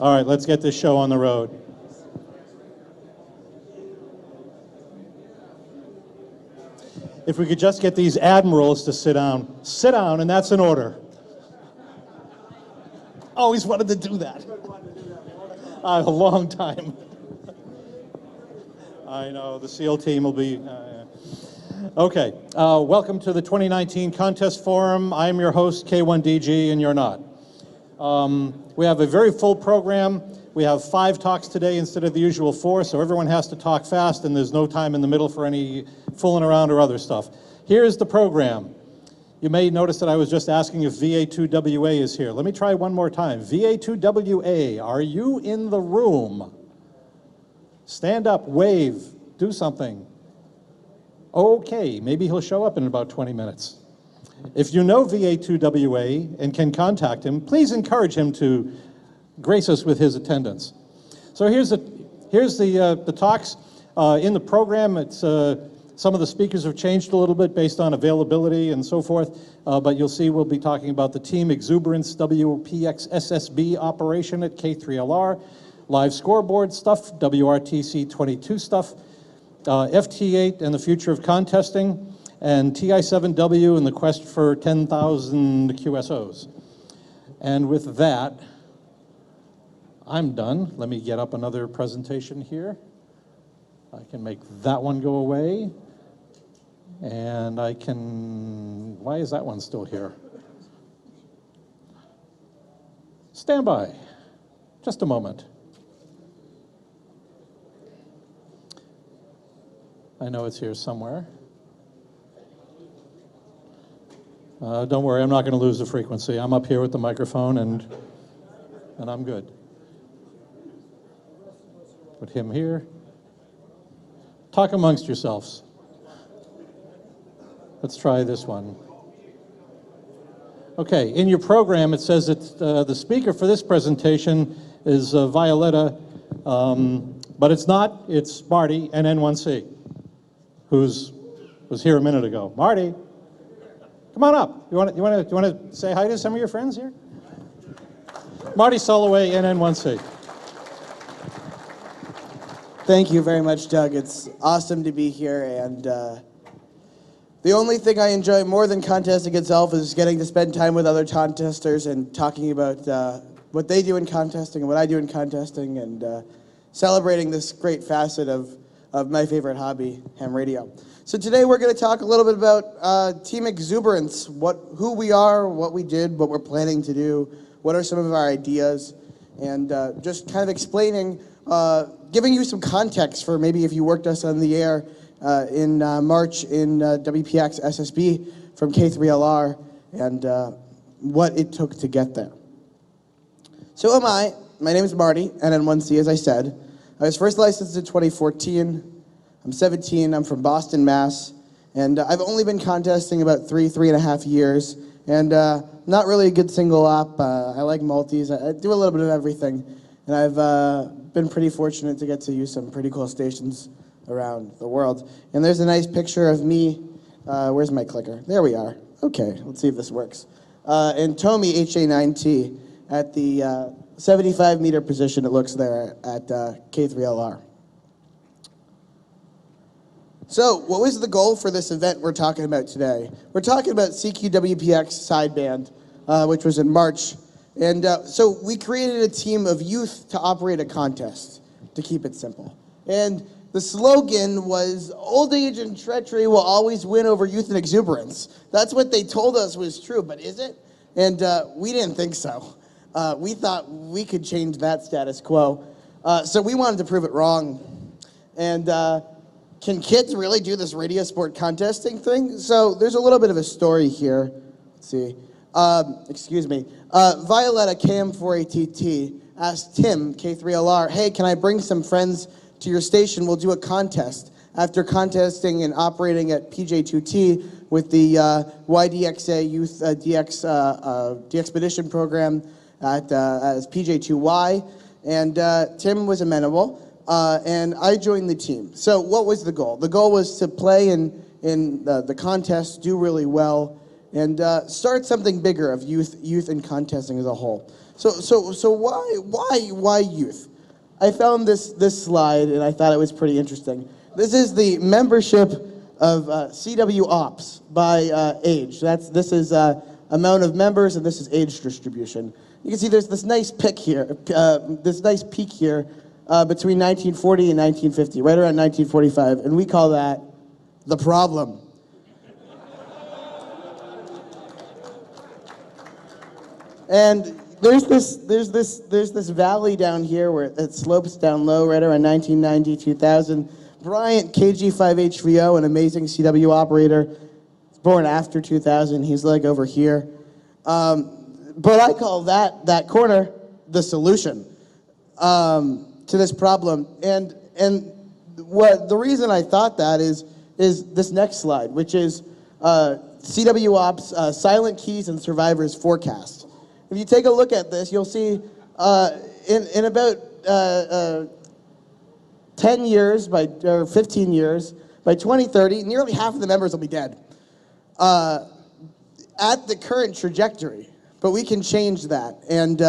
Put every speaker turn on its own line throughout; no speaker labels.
All right, let's get this show on the road. If we could just get these admirals to sit down. Sit down, and that's an order. Always wanted to do that. A long time. I know, the SEAL team will be... Okay, welcome to the 2019 Contest Forum. I'm your host, K1DG, and you're not. We have a very full program. We have 5 talks today instead of the usual 4, so everyone has to talk fast, and there's no time in the middle for any fooling around or other stuff. Here's the program. You may notice that I was just asking if VA2WA is here. Let me try one more time. VA2WA, are you in the room? Stand up, wave, do something. Okay, maybe he'll show up in about 20 minutes. If you know VA2WA and can contact him, please encourage him to grace us with his attendance. So here's the talks. In the program, it's some of the speakers have changed a little bit based on availability and so forth, but you'll see we'll be talking about the Team Exuberance WPX SSB operation at K3LR, live scoreboard stuff, WRTC 22 stuff, FT8 and the future of contesting, and TI7W and the quest for 10,000 QSOs. And with that, I'm done. Let me get up another presentation here. I can make that one go away. And I can, why is that one still here? Stand by, just a moment. I know it's here somewhere. Don't worry, I'm not going to lose the frequency. I'm up here with the microphone, and I'm good. Put him here. Talk amongst yourselves. Let's try this one. Okay, in your program it says that the speaker for this presentation is Violetta, but it's not. It's Marty, NN1C, who was here a minute ago. Marty. Come on up. You want to say hi to some of your friends here? Marty Soloway, NN1C.
Thank you very much, Doug. It's awesome to be here, and the only thing I enjoy more than contesting itself is getting to spend time with other contesters and talking about what they do in contesting and what I do in contesting, and celebrating this great facet of my favorite hobby, ham radio. So today we're going to talk a little bit about Team Exuberance, who we are, what we did, what we're planning to do, what are some of our ideas, and just kind of explaining, giving you some context for maybe if you worked us on the air in March in WPX SSB from K3LR and what it took to get there. So am I. My name is Marty, NN1C, as I said. I was first licensed in 2014. I'm 17, I'm from Boston, Mass, and I've only been contesting about three and a half years, and not really a good single op. I like multis, I do a little bit of everything, and I've been pretty fortunate to get to use some pretty cool stations around the world. And there's a nice picture of me, where's my clicker? There we are. Okay, let's see if this works. And Tomy HA9T at the 75-meter position, it looks there at K3LR. So, what was the goal for this event we're talking about today? We're talking about CQWPX sideband, which was in March. And so we created a team of youth to operate a contest, to keep it simple. And the slogan was, old age and treachery will always win over youth and exuberance. That's what they told us was true, but is it? And we didn't think so. We thought we could change that status quo. So we wanted to prove it wrong. And can kids really do this radio sport contesting thing? So there's a little bit of a story here. Let's see. Excuse me. Violetta, KM4ATT, asked Tim, K3LR, hey, can I bring some friends to your station? We'll do a contest. After contesting and operating at PJ2T with the YDXA Youth DXpedition program at as PJ2Y, and Tim was amenable. and I joined the team. So what was the goal? The goal was to play in the contest, do really well, and start something bigger of youth and contesting as a whole. So why youth? I found this slide and I thought it was pretty interesting. This is the membership of CW Ops by age. This is amount of members, and this is age distribution. You can see there's this nice peak here, between 1940 and 1950, right around 1945, and we call that the problem. And there's this valley down here where it slopes down low right around 1990, 2000. Bryant, KG5HVO, an amazing CW operator, born after 2000. He's like over here. But I call that corner the solution to this problem. And the reason I thought that is this next slide, which is CW Ops Silent Keys and Survivors Forecast. If you take a look at this, you'll see in about 10 years, or 15 years, by 2030, nearly half of the members will be dead at the current trajectory. But we can change that. And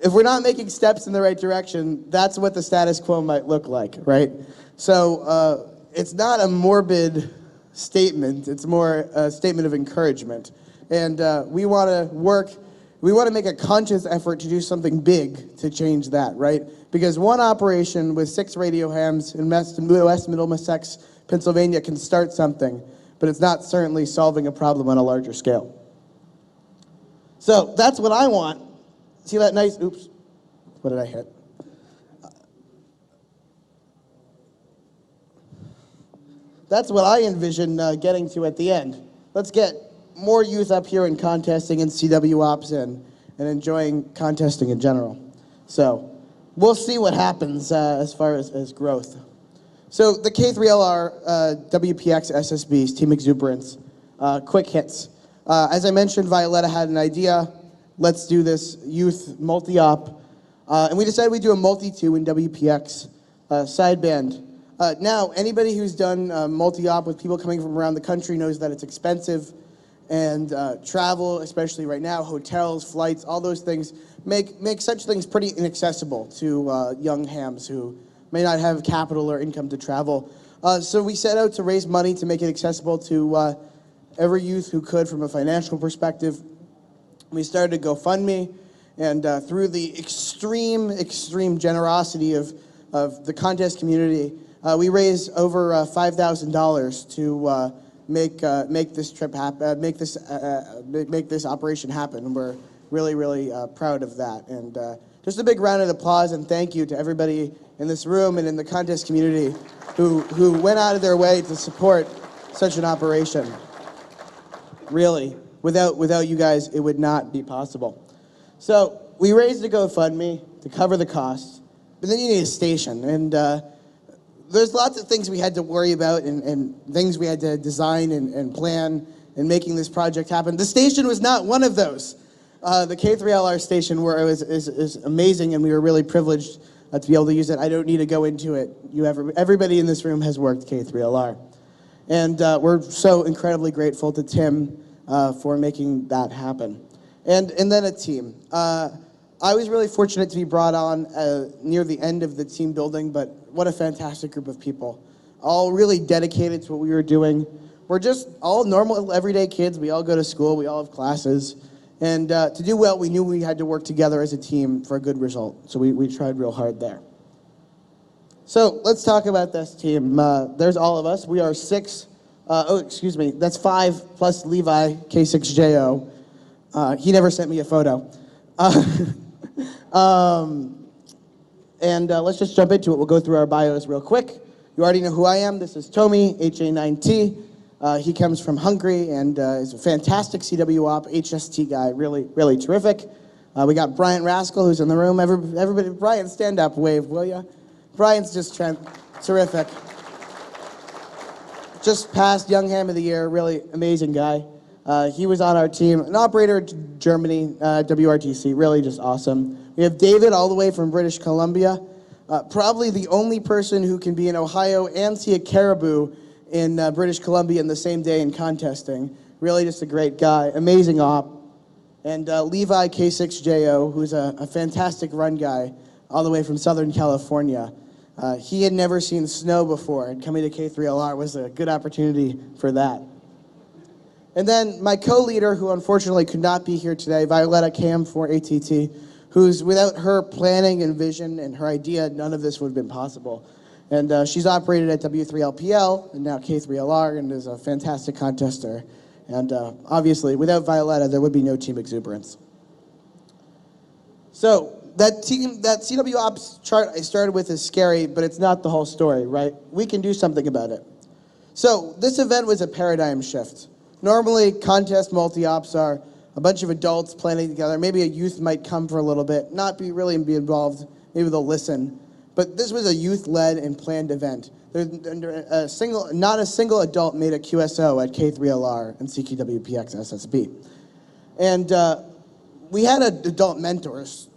if we're not making steps in the right direction, that's what the status quo might look like, right? So it's not a morbid statement. It's more a statement of encouragement. And we want to make a conscious effort to do something big to change that, right? Because one operation with 6 radio hams in West Middlesex, Pennsylvania can start something, but it's not certainly solving a problem on a larger scale. So that's what I want. See that nice, oops, what did I hit? That's what I envision getting to at the end. Let's get more youth up here in contesting and CW Ops and enjoying contesting in general. So we'll see what happens as far as growth. So the K3LR WPX SSBs, Team Exuberance, quick hits. As I mentioned, Violetta had an idea. Let's do this youth multi-op. And we decided we'd do a multi-2 in WPX sideband. Now, anybody who's done multi-op with people coming from around the country knows that it's expensive. And travel, especially right now, hotels, flights, all those things make such things pretty inaccessible to young hams who may not have capital or income to travel. So we set out to raise money to make it accessible to every youth who could from a financial perspective. We started a GoFundMe, and through the extreme generosity of the contest community, we raised over $5,000 to make this trip happen, make this operation happen. And we're really proud of that. And just a big round of applause and thank you to everybody in this room and in the contest community who went out of their way to support such an operation. Really, without you guys, it would not be possible. So we raised a GoFundMe to cover the costs, but then you need a station. And there's lots of things we had to worry about and things we had to design and plan in making this project happen. The station was not one of those. The K3LR station is amazing, and we were really privileged to be able to use it. I don't need to go into it. Everybody in this room has worked K3LR. And we're so incredibly grateful to Tim for making that happen. And then a team. I was really fortunate to be brought on near the end of the team building, but what a fantastic group of people. All really dedicated to what we were doing. We're just all normal, everyday kids. We all go to school. We all have classes. And to do well, we knew we had to work together as a team for a good result. So we tried real hard there. So let's talk about this team. There's all of us. We are 6. That's 5 plus Levi, K6JO. He never sent me a photo. Let's just jump into it. We'll go through our bios real quick. You already know who I am. This is Tomi, HA9T. He comes from Hungary and is a fantastic CW op, HST guy, really terrific. We got Bryant Rascal, who's in the room. Everybody, Bryant, stand up, wave, will ya? Bryant's just terrific. Just passed Young Ham of the Year, really amazing guy. He was on our team, an operator in Germany, WRTC, really just awesome. We have David all the way from British Columbia. Probably the only person who can be in Ohio and see a caribou in British Columbia in the same day in contesting. Really just a great guy, amazing op. And Levi K6JO, who's a fantastic run guy all the way from Southern California. He had never seen snow before, and coming to K3LR was a good opportunity for that. And then my co-leader, who unfortunately could not be here today, Violetta KM4ATT, who's without her planning and vision and her idea, none of this would have been possible. And she's operated at W3LPL and now K3LR and is a fantastic contester. And obviously, without Violetta, there would be no Team Exuberance. So that CW Ops chart I started with is scary, but it's not the whole story, right? We can do something about it. So this event was a paradigm shift. Normally, contest multi-ops are a bunch of adults planning together. Maybe a youth might come for a little bit, not be involved. Maybe they'll listen. But this was a youth-led and planned event. Not a single adult made a QSO at K3LR and CQWPX SSB. And we had adult mentors.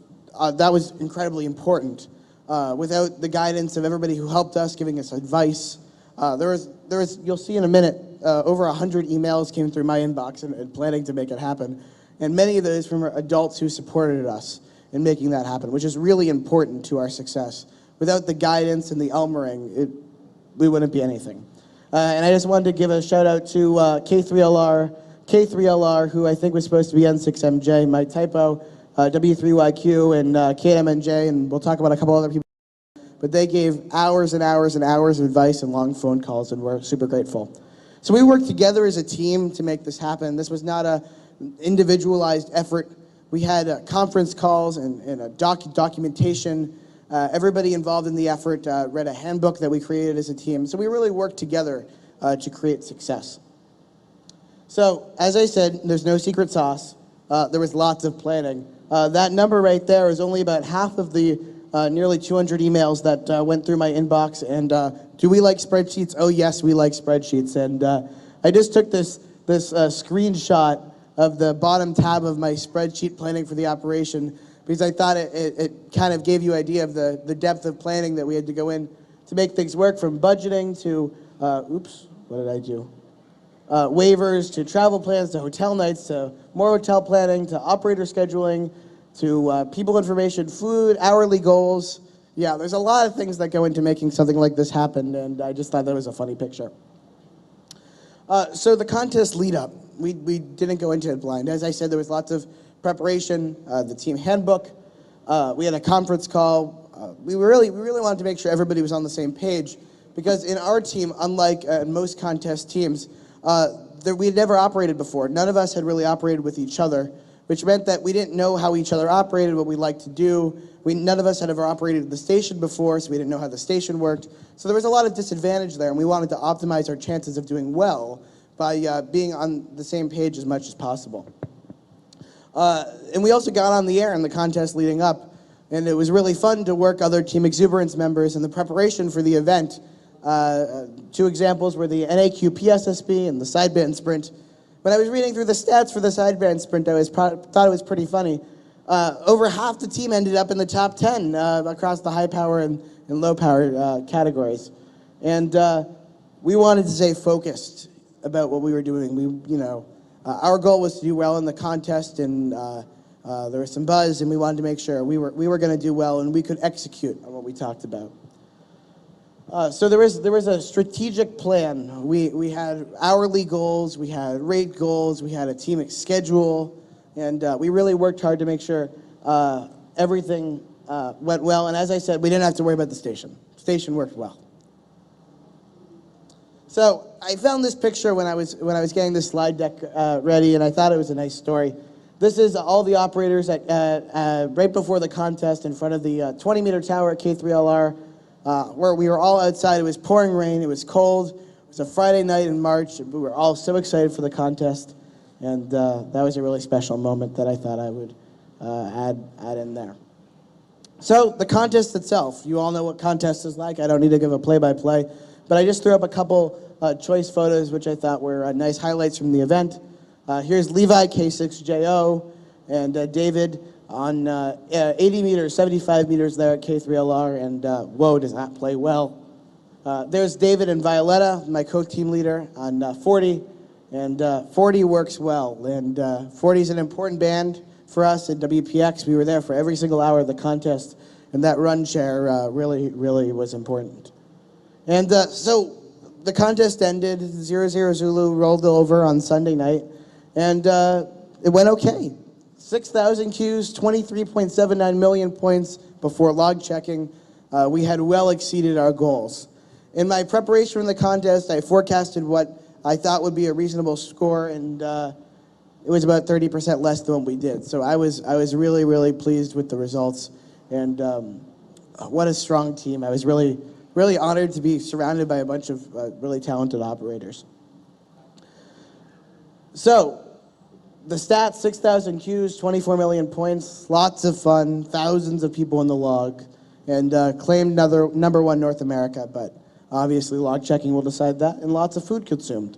That was incredibly important. Without the guidance of everybody who helped us, giving us advice, there was, you'll see in a minute, over 100 emails came through my inbox and planning to make it happen. And many of those from adults who supported us in making that happen, which is really important to our success. Without the guidance and the Elmering, we wouldn't be anything. And I just wanted to give a shout out to K3LR, who I think was supposed to be N6MJ, my typo, W3YQ, and KMNJ, and we'll talk about a couple other people. But they gave hours and hours and hours of advice and long phone calls, and we're super grateful. So we worked together as a team to make this happen. This was not an individualized effort. We had conference calls and documentation. Everybody involved in the effort read a handbook that we created as a team. So we really worked together to create success. So, as I said, there's no secret sauce. There was lots of planning. That number right there is only about half of the nearly 200 emails that went through my inbox. And do we like spreadsheets? Oh, yes, we like spreadsheets. And I just took this screenshot of the bottom tab of my spreadsheet planning for the operation because I thought it kind of gave you an idea of the depth of planning that we had to go in to make things work, from budgeting to, oops, what did I do? Waivers, to travel plans, to hotel nights, to more hotel planning, to operator scheduling, to people information, food, hourly goals. Yeah, there's a lot of things that go into making something like this happen, and I just thought that was a funny picture. So the contest lead up, we didn't go into it blind. As I said, there was lots of preparation, the team handbook. We had a conference call. We really wanted to make sure everybody was on the same page, because in our team, unlike most contest teams, we had never operated before. None of us had really operated with each other, which meant that we didn't know how each other operated, what we liked to do. None of us had ever operated at the station before, so we didn't know how the station worked. So there was a lot of disadvantage there, and we wanted to optimize our chances of doing well by being on the same page as much as possible. And we also got on the air in the contest leading up, and it was really fun to work other Team Exuberance members in the preparation for the event. Two examples were the NAQ PSSB and the sideband sprint. When I was reading through the stats for the sideband sprint, I thought it was pretty funny. Over half the team ended up in the top 10 across the high power and low power categories. And we wanted to stay focused about what we were doing. Our goal was to do well in the contest, and there was some buzz, and we wanted to make sure we were going to do well and we could execute on what we talked about. So there was a strategic plan. We had hourly goals, we had rate goals, we had a team schedule, and we really worked hard to make sure everything went well. And as I said, we didn't have to worry about the station. The station worked well. So I found this picture when I was getting this slide deck ready, and I thought it was a nice story. This is all the operators right before the contest in front of the 20-meter tower at K3LR. Where we were all outside. It was pouring rain, it was cold, it was a Friday night in March, and we were all so excited for the contest, and that was a really special moment that I thought I would add in there. So the contest itself, you all know what contest is like. I don't need to give a play-by-play, but I just threw up a couple choice photos which I thought were nice highlights from the event. Here's Levi K6JO and David. on 80 meters, 75 meters there at K3LR, and whoa, does that play well. There's David and Violetta, my co-team leader on 40, and 40 works well, and 40 is an important band for us at WPX. We were there for every single hour of the contest, and that run share really was important. And so the contest ended, 0-0 Zulu rolled over on Sunday night, and it went okay. 6,000 Qs, 23.79 million points before log checking. We had well exceeded our goals. In my preparation for the contest, I forecasted what I thought would be a reasonable score, and it was about 30% less than what we did. So I was really pleased with the results, and what a strong team. I was really honored to be surrounded by a bunch of really talented operators. So, the stats, 6,000 Qs, 24 million points, lots of fun, thousands of people in the log, and claimed number one North America, but obviously log checking will decide that, and lots of food consumed.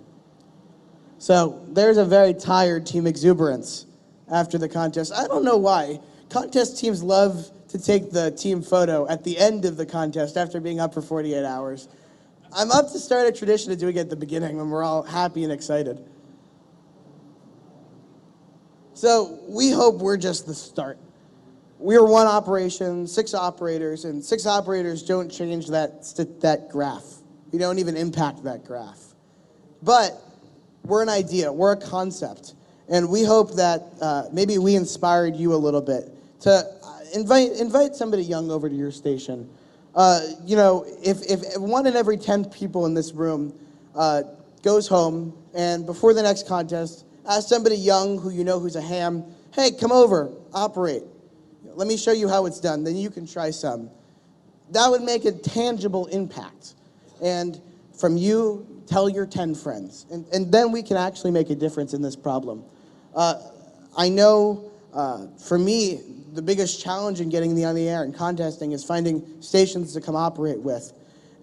So, there's a very tired Team Exuberance after the contest. I don't know why. Contest teams love to take the team photo at the end of the contest after being up for 48 hours. I'm up to start a tradition of doing it at the beginning when we're all happy and excited. So we hope we're just the start. We're one operation, 6 operators, and 6 operators don't change that graph. We don't even impact that graph. But we're an idea, we're a concept, and we hope that maybe we inspired you a little bit to invite somebody young over to your station. You know, if 1 in every 10 people in this room goes home, and before the next contest, ask somebody young who you know who's a ham, hey, come over, operate. Let me show you how it's done, then you can try some. That would make a tangible impact. And from you, tell your 10 friends. And then we can actually make a difference in this problem. I know, for me, the biggest challenge in getting on the air and contesting is finding stations to come operate with.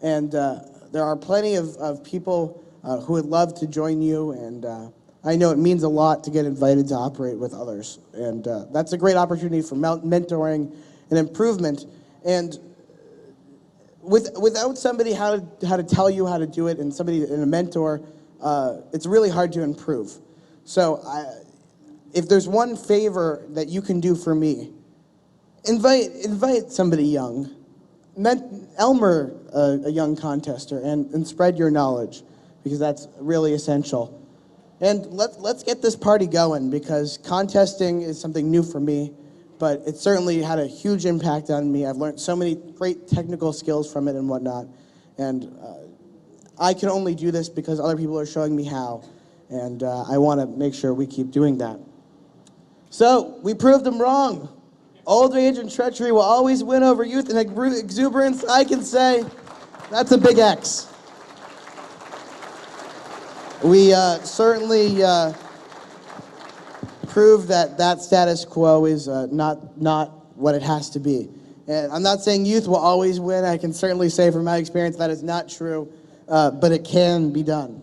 And there are plenty of people who would love to join you, and I know it means a lot to get invited to operate with others. And that's a great opportunity for mentoring and improvement. And without somebody how to tell you how to do it, and somebody and a mentor, it's really hard to improve. So if there's one favor that you can do for me, invite somebody young. Elmer a young contester, and spread your knowledge, because that's really essential. And let's get this party going, because contesting is something new for me, but it certainly had a huge impact on me. I've learned so many great technical skills from it and whatnot, and I can only do this because other people are showing me how, and I want to make sure we keep doing that. So, we proved them wrong. Old age and treachery will always win over youth and exuberance. I can say that's a big X. We certainly proved that status quo is not what it has to be. And I'm not saying youth will always win. I can certainly say from my experience that is not true, but it can be done.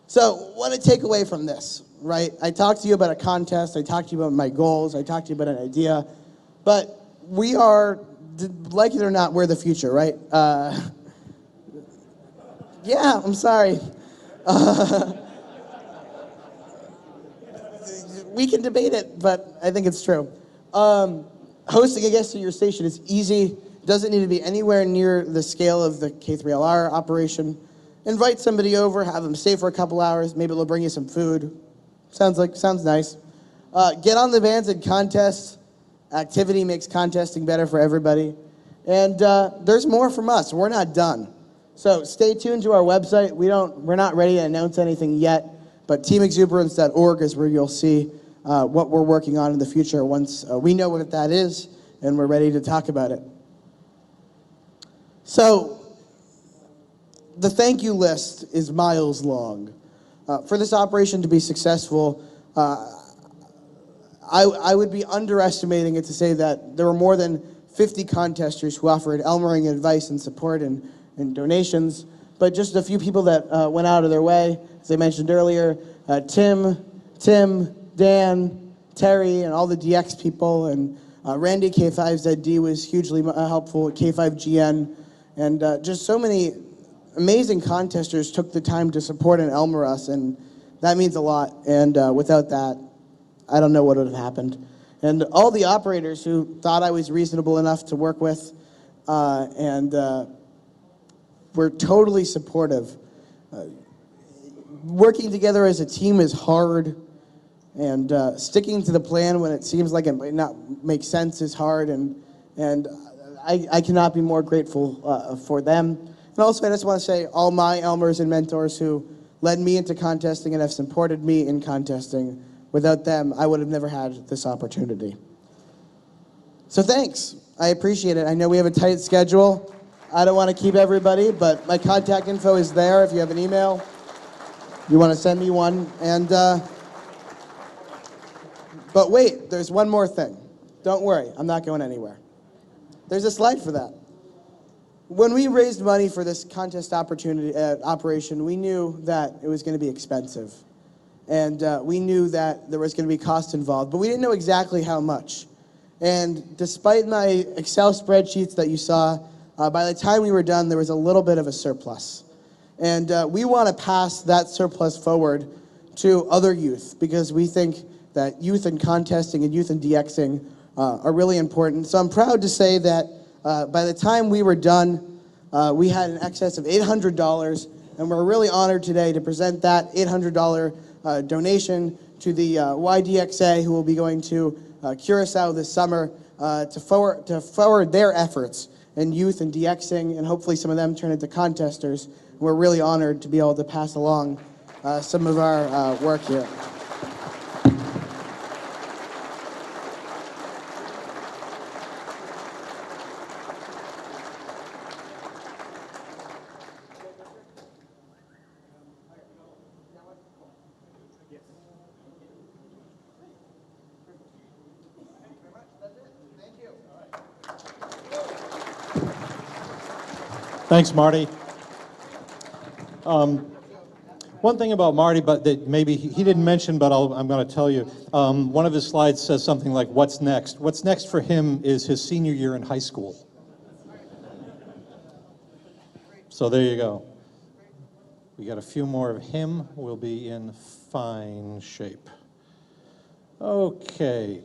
So what to take away from this, right? I talked to you about a contest. I talked to you about my goals. I talked to you about an idea. But we are, like it or not, we're the future, right? Yeah, I'm sorry. We can debate it, but I think it's true. Hosting a guest at your station is easy. Doesn't need to be anywhere near the scale of the K3LR operation. Invite somebody over, have them stay for a couple hours. Maybe they'll bring you some food. Sounds nice. Get on the bands and contests. Activity makes contesting better for everybody. And there's more from us. We're not done. So stay tuned to our website. We're not ready to announce anything yet, but teamexuberance.org is where you'll see what we're working on in the future once we know what that is and we're ready to talk about it. So the thank you list is miles long. For this operation to be successful, I would be underestimating it to say that there were more than 50 contesters who offered Elmering advice and support and donations, but just a few people that went out of their way. As I mentioned earlier, Tim, Dan, Terry and all the DX people, and Randy K5ZD was hugely helpful at K5GN, and just so many amazing contesters took the time to support and Elmer us, and that means a lot. And without that, I don't know what would have happened. And all the operators who thought I was reasonable enough to work with, and were totally supportive. Working together as a team is hard, and sticking to the plan when it seems like it might not make sense is hard, and I cannot be more grateful for them. And also, I just want to say all my Elmers and mentors who led me into contesting and have supported me in contesting. Without them, I would have never had this opportunity. So thanks. I appreciate it. I know we have a tight schedule. I don't want to keep everybody, but my contact info is there if you have an email. You want to send me one. And but wait, there's one more thing. Don't worry, I'm not going anywhere. There's a slide for that. When we raised money for this contest operation, we knew that it was going to be expensive. And we knew that there was going to be cost involved, but we didn't know exactly how much. And despite my Excel spreadsheets that you saw, by the time we were done, there was a little bit of a surplus. And we want to pass that surplus forward to other youth, because we think that youth in contesting and youth in DXing are really important. So I'm proud to say that by the time we were done, we had an excess of $800, and we're really honored today to present that $800 donation to the YDXA, who will be going to Curacao this summer to forward their efforts in youth and DXing, and hopefully some of them turn into contesters. We're really honored to be able to pass along some of our work here.
Thanks, Marty. One thing about Marty, but that maybe he didn't mention, but I'm going to tell you. One of his slides says something like, "What's next?" What's next for him is his senior year in high school. So there you go. We got a few more of him. We'll be in fine shape. Okay.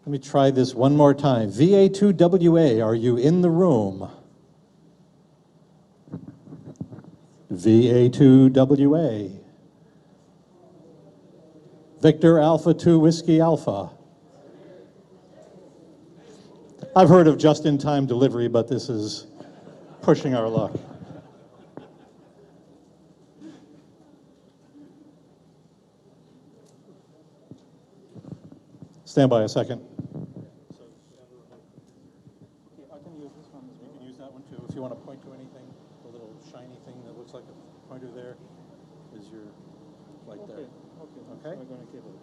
Let me try this one more time. VA2WA, are you in the room? VA2WA. Victor Alpha 2 Whiskey Alpha. I've heard of just-in-time delivery, but this is pushing our luck. Stand by a second. I can use this one. You can use that one too. If you want to point to anything, the little shiny thing that looks like a pointer there is your, right there. Okay. I'm going to keep it.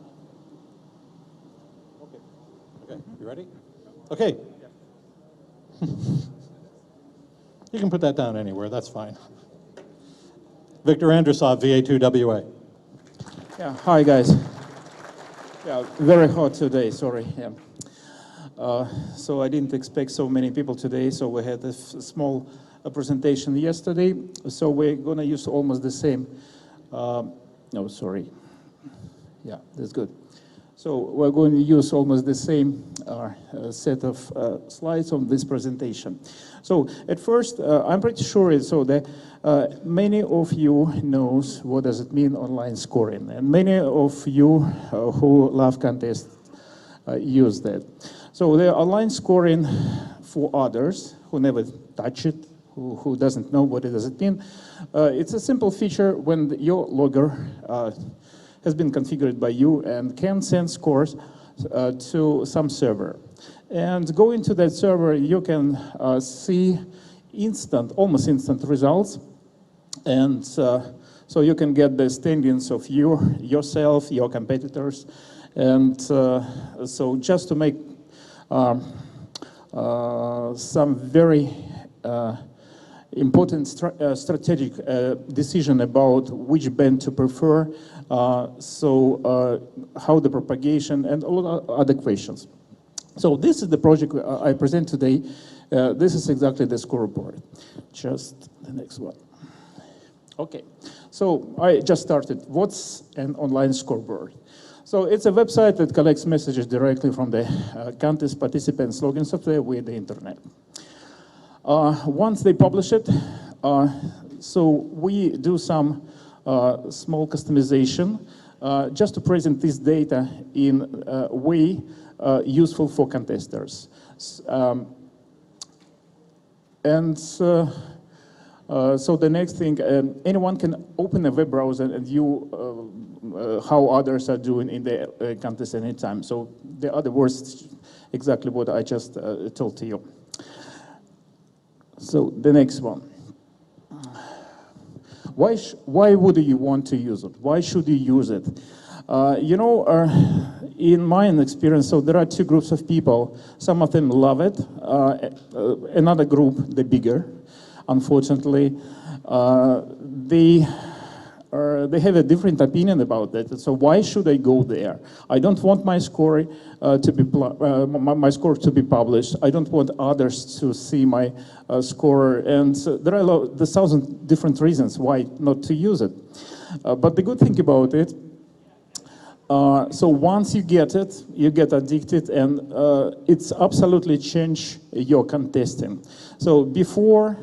Okay. Okay. You ready? Okay. You can put that down anywhere. That's fine. Victor Andrusov, VA2WA.
Yeah. Hi, guys. Yeah, very hot today, sorry. Yeah. So I didn't expect so many people today, so we had a small presentation yesterday. So we're going to use almost the same. No, sorry. Yeah, that's good. So we're going to use almost the same set of slides on this presentation. So at first, I'm pretty sure that many of you knows what does it mean online scoring, and many of you who love contests use that. So the online scoring for others who never touch it, who doesn't know what it does it mean, it's a simple feature when your logger has been configured by you and can send scores to some server. And going to that server, you can see almost instant results. And so you can get the standings of yourself, your competitors. And so just to make some very important strategic decision about which band to prefer, how the propagation, and all other questions. So this is the project I present today. This is exactly the scoreboard. Just the next one. Okay, so I just started. What's an online scoreboard? So it's a website that collects messages directly from the contest participants' login software with the internet. Once they publish it, so we do some small customization just to present this data in a way useful for contestants. So the next thing, anyone can open a web browser and view how others are doing in the contest anytime. So the other words, exactly what I just told to you. So the next one. Why would you want to use it? Why should you use it? In my experience, so there are two groups of people. Some of them love it. Another group, the bigger, unfortunately, they have a different opinion about that. So why should I go there? I don't want my score to be published. I don't want others to see my score. And there are a thousand different reasons why not to use it. But the good thing about it, so once you get it, you get addicted, and it's absolutely changed your contesting. So before,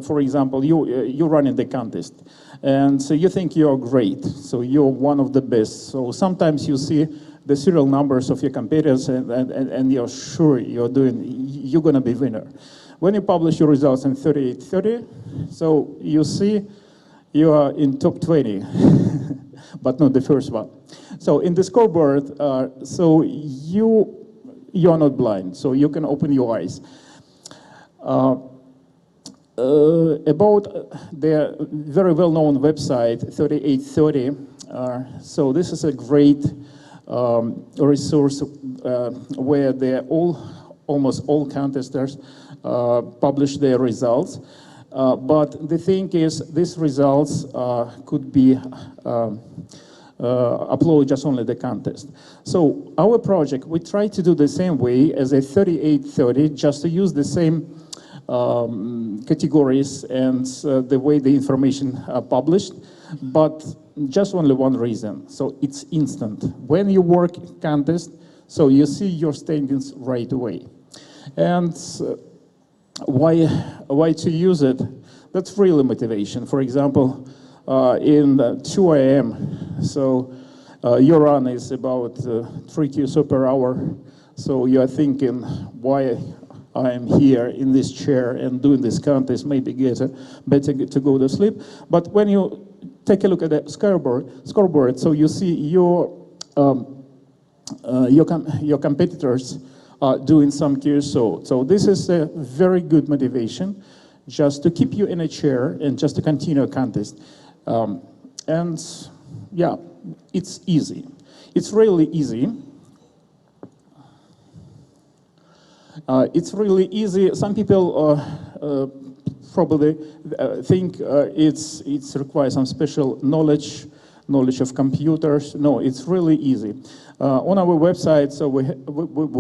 for example, you run in the contest, and so you think you're great, so you're one of the best. So sometimes you see the serial numbers of your competitors, and you're sure you're gonna be winner. When you publish your results in 38:30, so you see you are in top 20, but not the first one. So in the scoreboard, so you are not blind, so you can open your eyes. About the very well-known website, 3830, so this is a great resource where almost all contestants publish their results. But the thing is, these results could be upload just only the contest. So our project, we try to do the same way as a 3830, just to use the same categories and the way the information are published, but just only one reason. So it's instant. When you work contest, so you see your standings right away. And why to use it? That's really motivation. For example, in 2 a.m., so your run is about 3 km per hour, so you are thinking, why I am here in this chair and doing this contest, maybe better to go to sleep. But when you take a look at the scoreboard, so you see your competitors doing some QSO. So this is a very good motivation just to keep you in a chair and just to continue a contest. And yeah, it's easy. It's really easy. It's really easy. Some people probably think it requires some special knowledge of computers. No, it's really easy. On our website, so we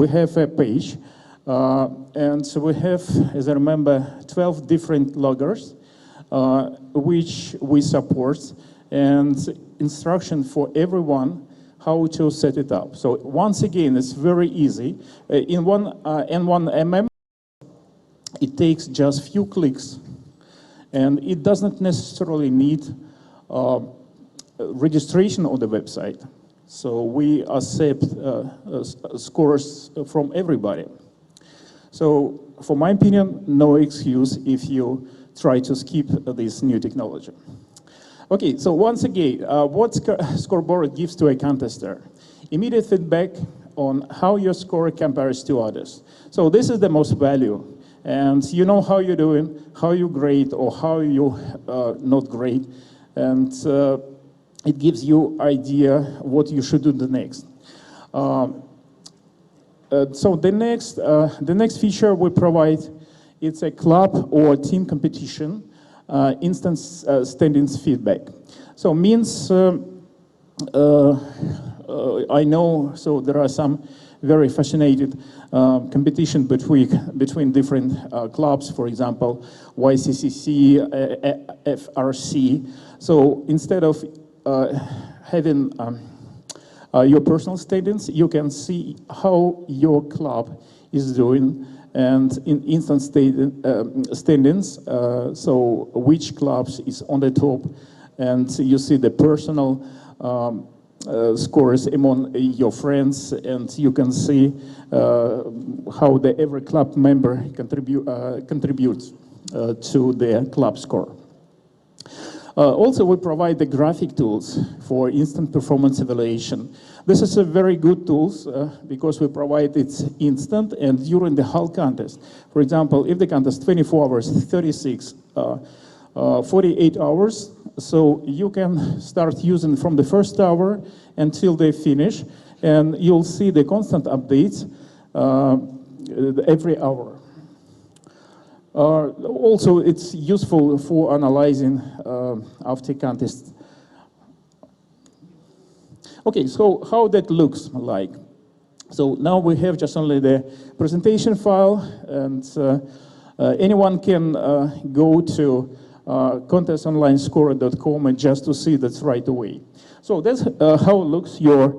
have a page, and so we have, as I remember, 12 different loggers, which we support, and instruction for everyone how to set it up. So once again, it's very easy. In one N1MM, it takes just few clicks, and it doesn't necessarily need registration on the website. So we accept scores from everybody. So for my opinion, no excuse if you try to skip this new technology. Okay, so once again, what scoreboard gives to a contester? Immediate feedback on how your score compares to others. So this is the most value. And you know how you're doing, how you're great or how you're not great. And it gives you idea what you should do the next. So the next feature we provide It's a club or team competition, instant standings feedback. So means I know, so there are some very fascinated competition between different clubs, for example, YCCC, FRC. So instead of having your personal standings, you can see how your club is doing, and in instant standings, so which clubs is on the top, and you see the personal scores among your friends, and you can see how every club member contributes to the club score. Also, we provide the graphic tools for instant performance evaluation. This is a very good tools because we provide it instant and during the whole contest. For example, if the contest 24 hours, 36, 48 hours, so you can start using from the first hour until they finish, and you'll see the constant updates every hour. Also, it's useful for analyzing after contest. Okay, so how that looks like. So now we have just only the presentation file, and anyone can go to contestonlinescorer.com and just to see that right away. So that's how looks your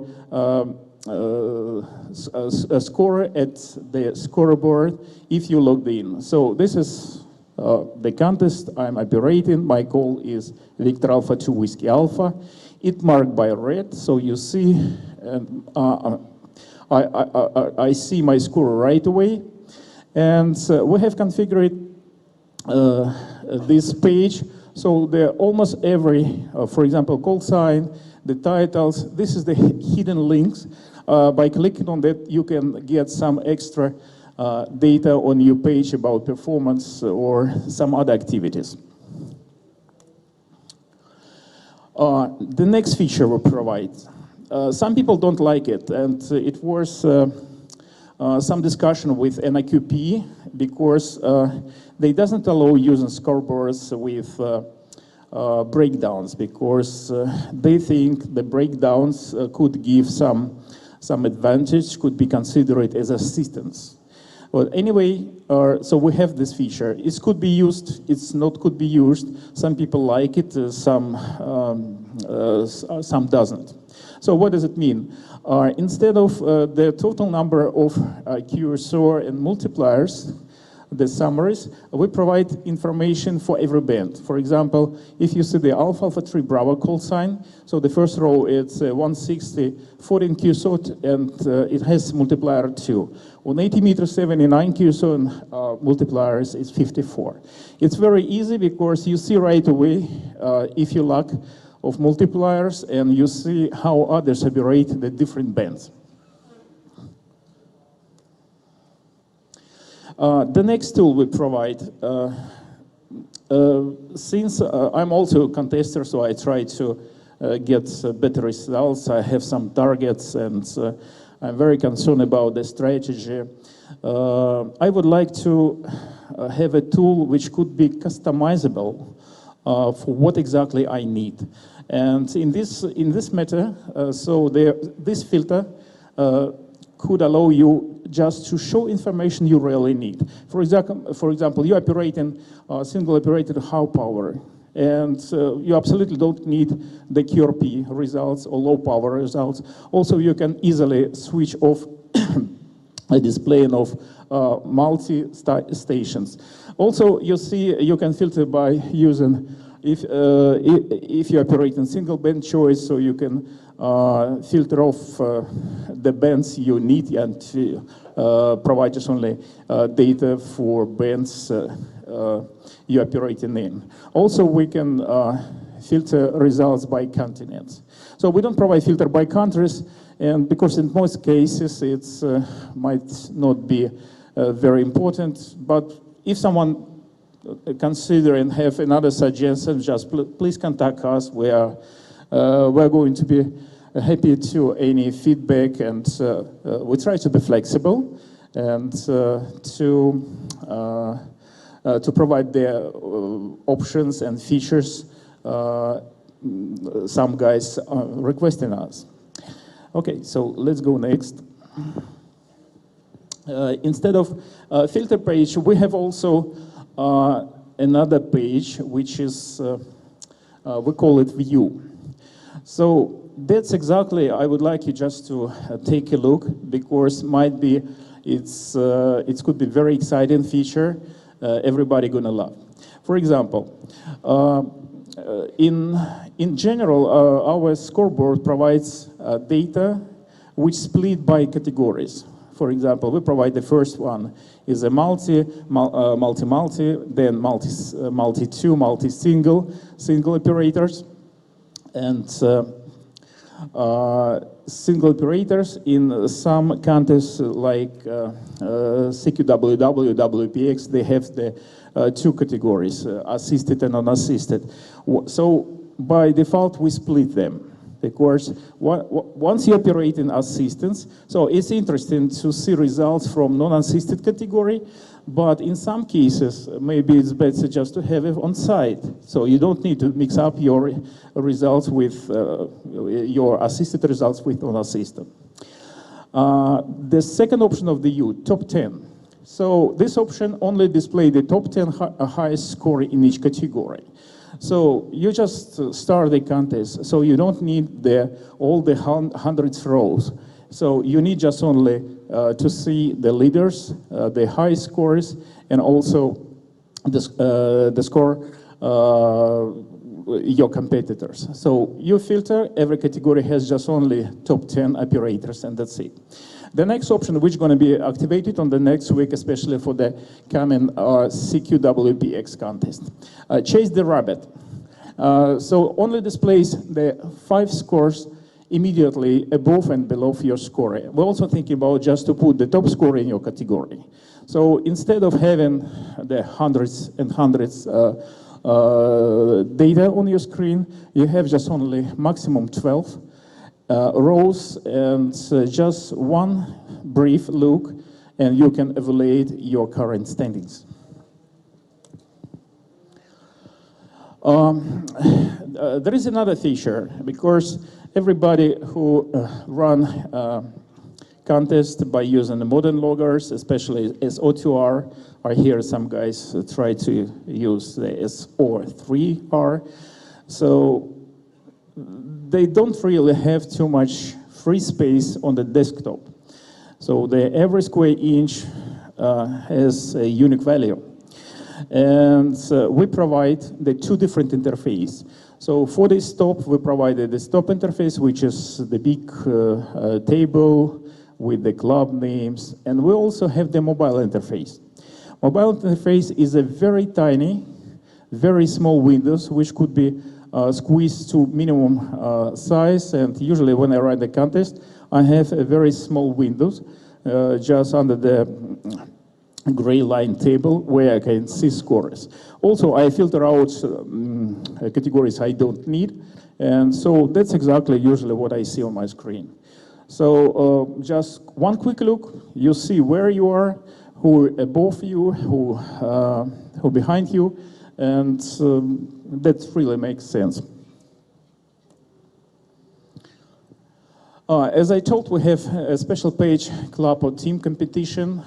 score at the scoreboard if you logged in. So this is the contest I'm operating. My call is Victor Alpha 2 Whiskey Alpha. It marked by red, so you see, and I see my score right away. And we have configured this page, so there almost every, for example, call sign, the titles, this is the hidden links. By clicking on that, you can get some extra data on your page about performance or some other activities. The next feature we provide. Some people don't like it, and it was some discussion with NIQP because they doesn't allow using scoreboards with breakdowns because they think the breakdowns could give some advantage, could be considered as assistance. Well, anyway, so we have this feature. It could be used, it's not could be used. Some people like it, some doesn't. So what does it mean? Instead of the total number of QSO and multipliers, the summaries, we provide information for every band. For example, if you see the Alpha Alpha 3 Bravo call sign, so the first row it's 160, 14 QSO, and it has multiplier 2. On 80 meters, 79 QSO and multipliers is 54. It's very easy because you see right away if you lack of multipliers, and you see how others operate the different bands. The next tool we provide, since I'm also a contester, so I try to get better results. I have some targets, and I'm very concerned about the strategy. I would like to have a tool which could be customizable for what exactly I need. And in this matter, so this filter could allow you just to show information you really need. For example, you operate in single operated high power, and you absolutely don't need the QRP results or low power results. Also, you can easily switch off a display of multi-stations. Also, you see you can filter by using, if you operate in single band choice, so you can filter off the bands you need and provide just only data for bands you're operating in. Also, we can filter results by continents. So we don't provide filter by countries, and because in most cases it's might not be very important, but if someone consider and have another suggestion, just please contact us. We're going to be happy to any feedback, and we try to be flexible and to to provide their options and features some guys are requesting us. Okay, so let's go next. Instead of filter page, we have also another page, which is, we call it view. So that's exactly, I would like you just to take a look, because might be, it could be very exciting feature, everybody gonna love. For example, in general, our scoreboard provides data which split by categories. For example, we provide the first one is a multi, then multi-two, multi-single, single operators, and single operators in some contests like CQWW, WPX, they have the two categories, assisted and unassisted. So by default, we split them. Because once you operate in assistance, so it's interesting to see results from non-assisted category, but in some cases, maybe it's better just to have it on site. So you don't need to mix up your results with, your assisted results with non-assisted. The second option of the view, top 10. So this option only displays the top 10 highest score in each category. So you just start the contest, so you don't need all the hundreds rows. So you need just only to see the leaders, the high scores, and also the score your competitors. So you filter, every category has just only top 10 operators, and that's it. The next option, which is going to be activated on the next week, especially for the coming CQWPX contest. Chase the rabbit. So only displays the 5 scores immediately above and below your score. We're also thinking about just to put the top score in your category. So instead of having the hundreds and hundreds data on your screen, you have just only maximum 12 rows and just one brief look, and you can evaluate your current standings. There is another feature, because everybody who run contests by using the modern loggers, especially SO2R, I hear some guys try to use the SO3R. So they don't really have too much free space on the desktop. So every square inch has a unique value. And we provide the 2 different interfaces. So for this top, we provided the stop interface, which is the big table with the club names. And we also have the mobile interface. Mobile interface is a very tiny, very small windows, which could be squeezed to minimum size. And usually when I run the contest, I have a very small windows just under the gray line table where I can see scores. Also, I filter out categories I don't need. And so that's exactly usually what I see on my screen. So just one quick look, you see where you are, who above you, who behind you, and that really makes sense. As I told, we have a special page, club or team competition.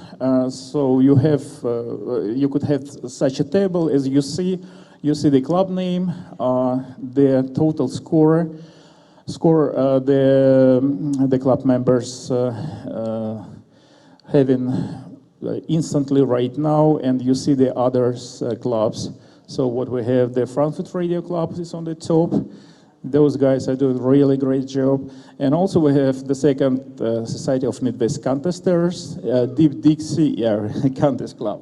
So you could have such a table. As you see the club name, the total score, the club members having instantly right now, and you see the others clubs. So what we have, the Frankfurt Radio Club is on the top. Those guys are doing a really great job. And also we have the second Society of Midwest Contesters, Deep Dixie Contest Club.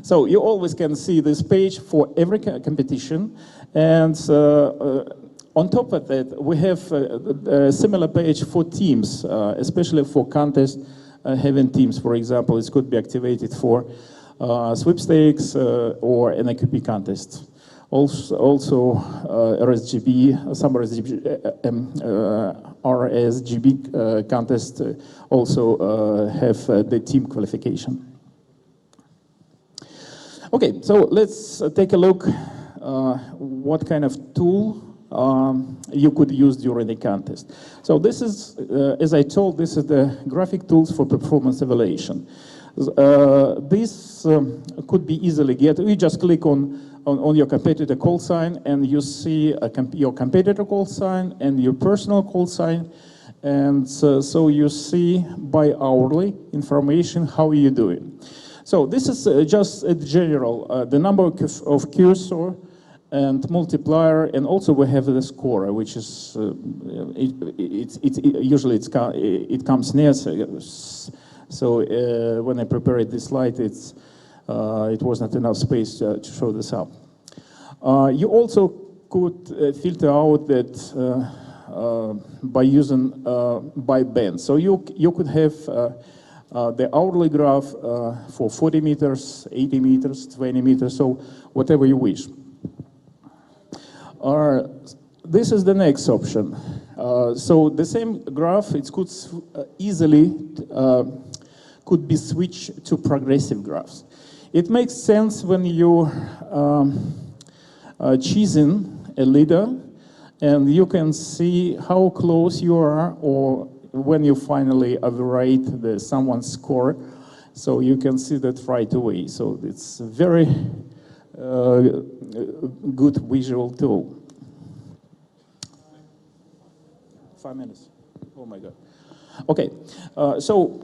So you always can see this page for every competition. And on top of that, we have a similar page for teams, especially for contests having teams. For example, it could be activated for sweepstakes or an AQP contest. Also RSGB, some RSGB contest also have the team qualification. Okay, so let's take a look what kind of tool you could use during the contest. So this is, as I told, this is the graphic tools for performance evaluation. This could be easily get. You just click on your competitor call sign, and you see your competitor call sign and your personal call sign, and so you see by hourly information how you're doing. So this is just a general, the number of cursor and multiplier, and also we have the score, which is usually it comes next. So when I prepared this slide, it was not enough space to show this up. You also could filter out that by using by band. So you could have the hourly graph for 40 meters, 80 meters, 20 meters, so whatever you wish. This is the next option. So the same graph, it could easily could be switched to progressive graphs. It makes sense when you choosing a leader, and you can see how close you are, or when you finally overrate someone's score, so you can see that right away. So it's a very good visual tool. 5 minutes. Oh my God. Okay, so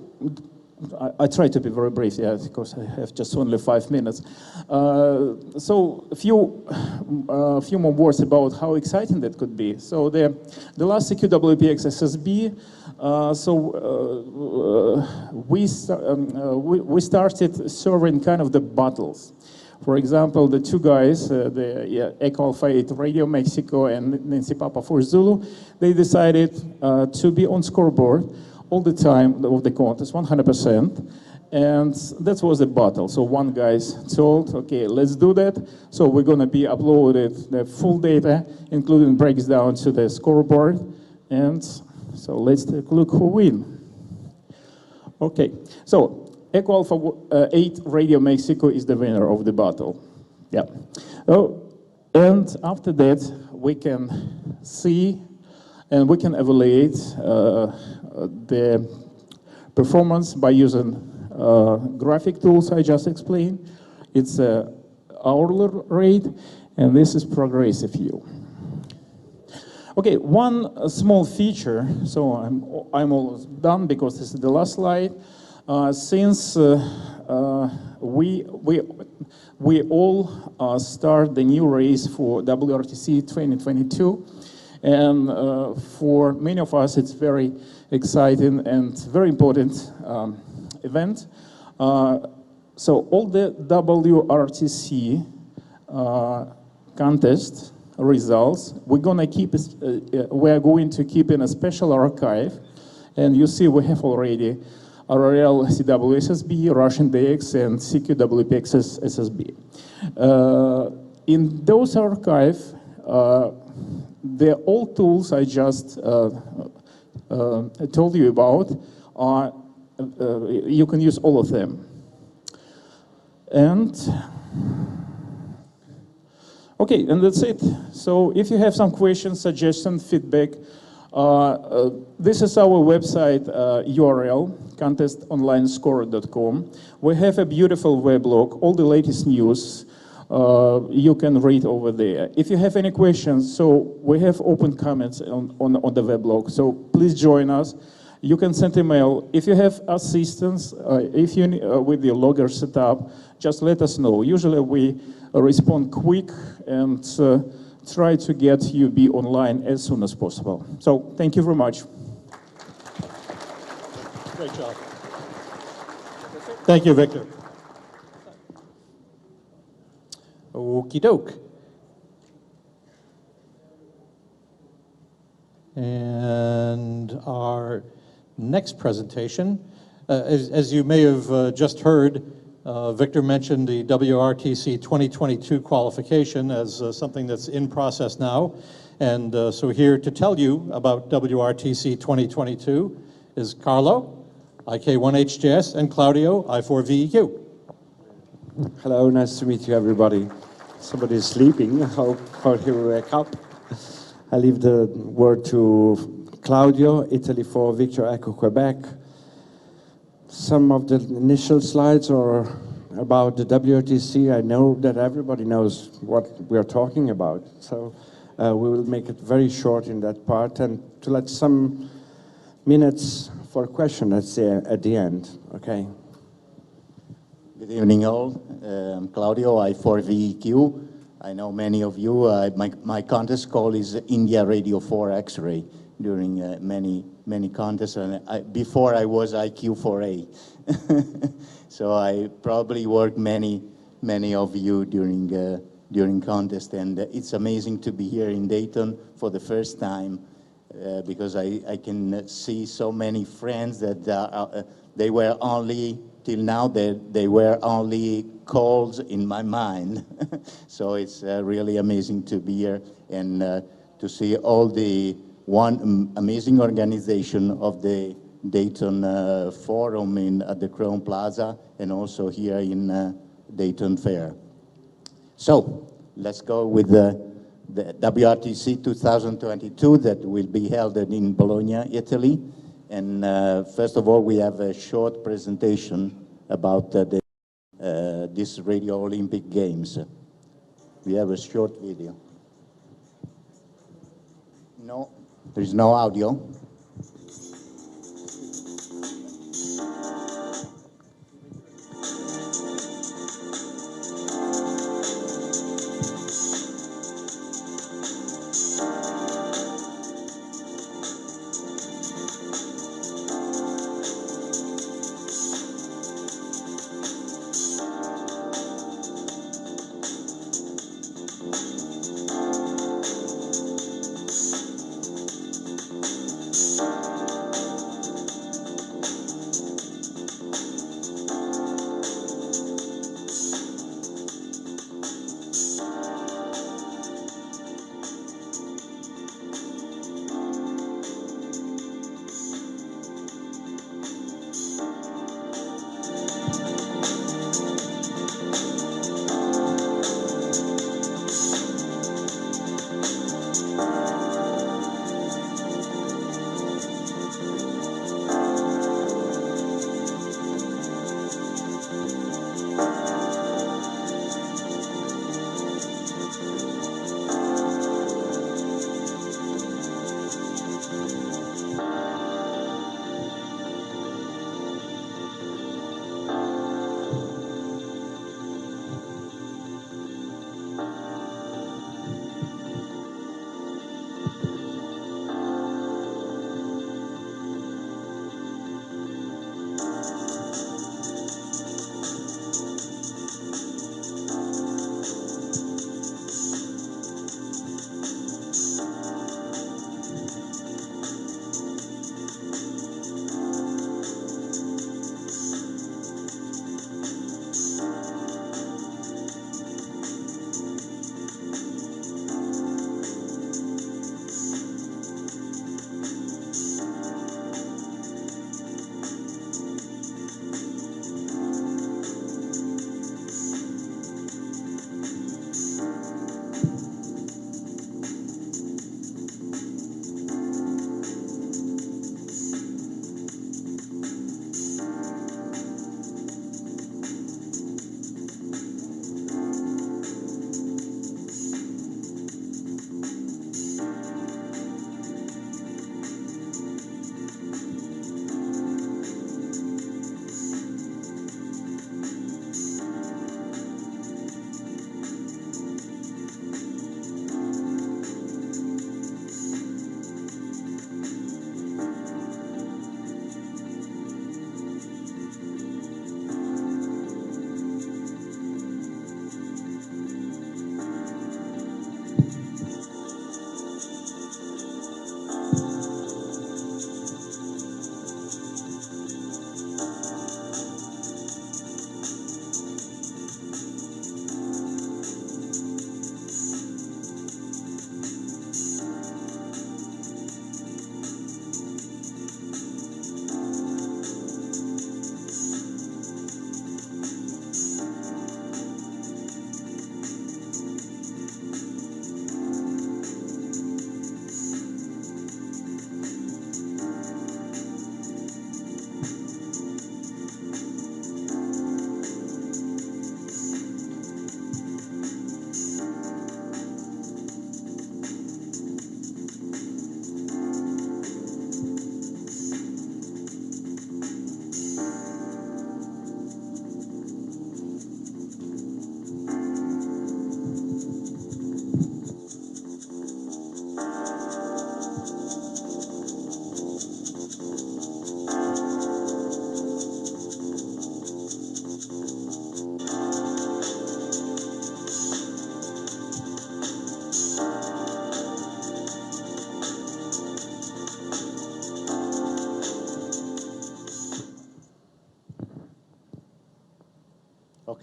I try to be very brief, yeah, because I have just only 5 minutes. So a few more words about how exciting that could be. So the last CQWPX SSB, we started serving kind of the battles. For example, the two guys, Echo Alpha 8 Radio Mexico and Nancy Papa for Zulu, they decided to be on scoreboard all the time of the contest, 100%, and that was the battle. So one guy told, okay, let's do that. So we're gonna be uploaded the full data, including breaks down to the scoreboard, and so let's take a look who win. Okay, so Echo Alpha 8 Radio Mexico is the winner of the battle. Yeah. Oh, and after that, we can see and we can evaluate the performance by using graphic tools I just explained. It's an hourly rate, and this is progressive view. Okay, one small feature, so I'm almost done because this is the last slide. Since we all start the new race for WRTC 2022, and for many of us it's very exciting and very important event. So all the WRTC contest results, we're going to keep in a special archive, and you see we have already RRL CW SSB, Russian DX, and CQWPX SSB. In those archives, the old tools I just told you about, you can use all of them. And okay, and that's it. So if you have some questions, suggestions, feedback, this is our website URL, contestonlinescore.com. We have a beautiful weblog, all the latest news you can read over there. If you have any questions, so we have open comments on the weblog, so please join us. You can send email. If you have assistance, if you with your logger setup, just let us know. Usually we respond quick and try to get you be online as soon as possible. So thank you very much.
Great job. Thank you, Victor. Okie doke. And our next presentation, as you may have just heard, Victor mentioned the WRTC 2022 qualification as something that's in process now. And so here to tell you about WRTC 2022 is Carlo, IK1HJS, and Claudio, I4VEQ.
Hello, nice to meet you, everybody. Somebody is sleeping. Hope he will wake up. I leave the word to Claudio, Italy for Victor Echo Quebec. Some of the initial slides are about the WRTC. I know that everybody knows what we are talking about, so we will make it very short in that part and to let some minutes for a question at the end, okay?
Good evening, all. I'm Claudio, I4VEQ. I know many of you. My contest call is India Radio 4 X-Ray during many contests. And before I was IQ4A. So I probably worked many of you during contest. And it's amazing to be here in Dayton for the first time because I can see so many friends that they were only till now, they were only calls in my mind. So it's really amazing to be here and to see all the amazing organization of the Dayton Forum at the Crown Plaza and also here in Dayton Fair. So let's go with the WRTC 2022 that will be held in Bologna, Italy. And first of all, we have a short presentation about this Radio Olympic Games. We have a short video. No, there is no audio.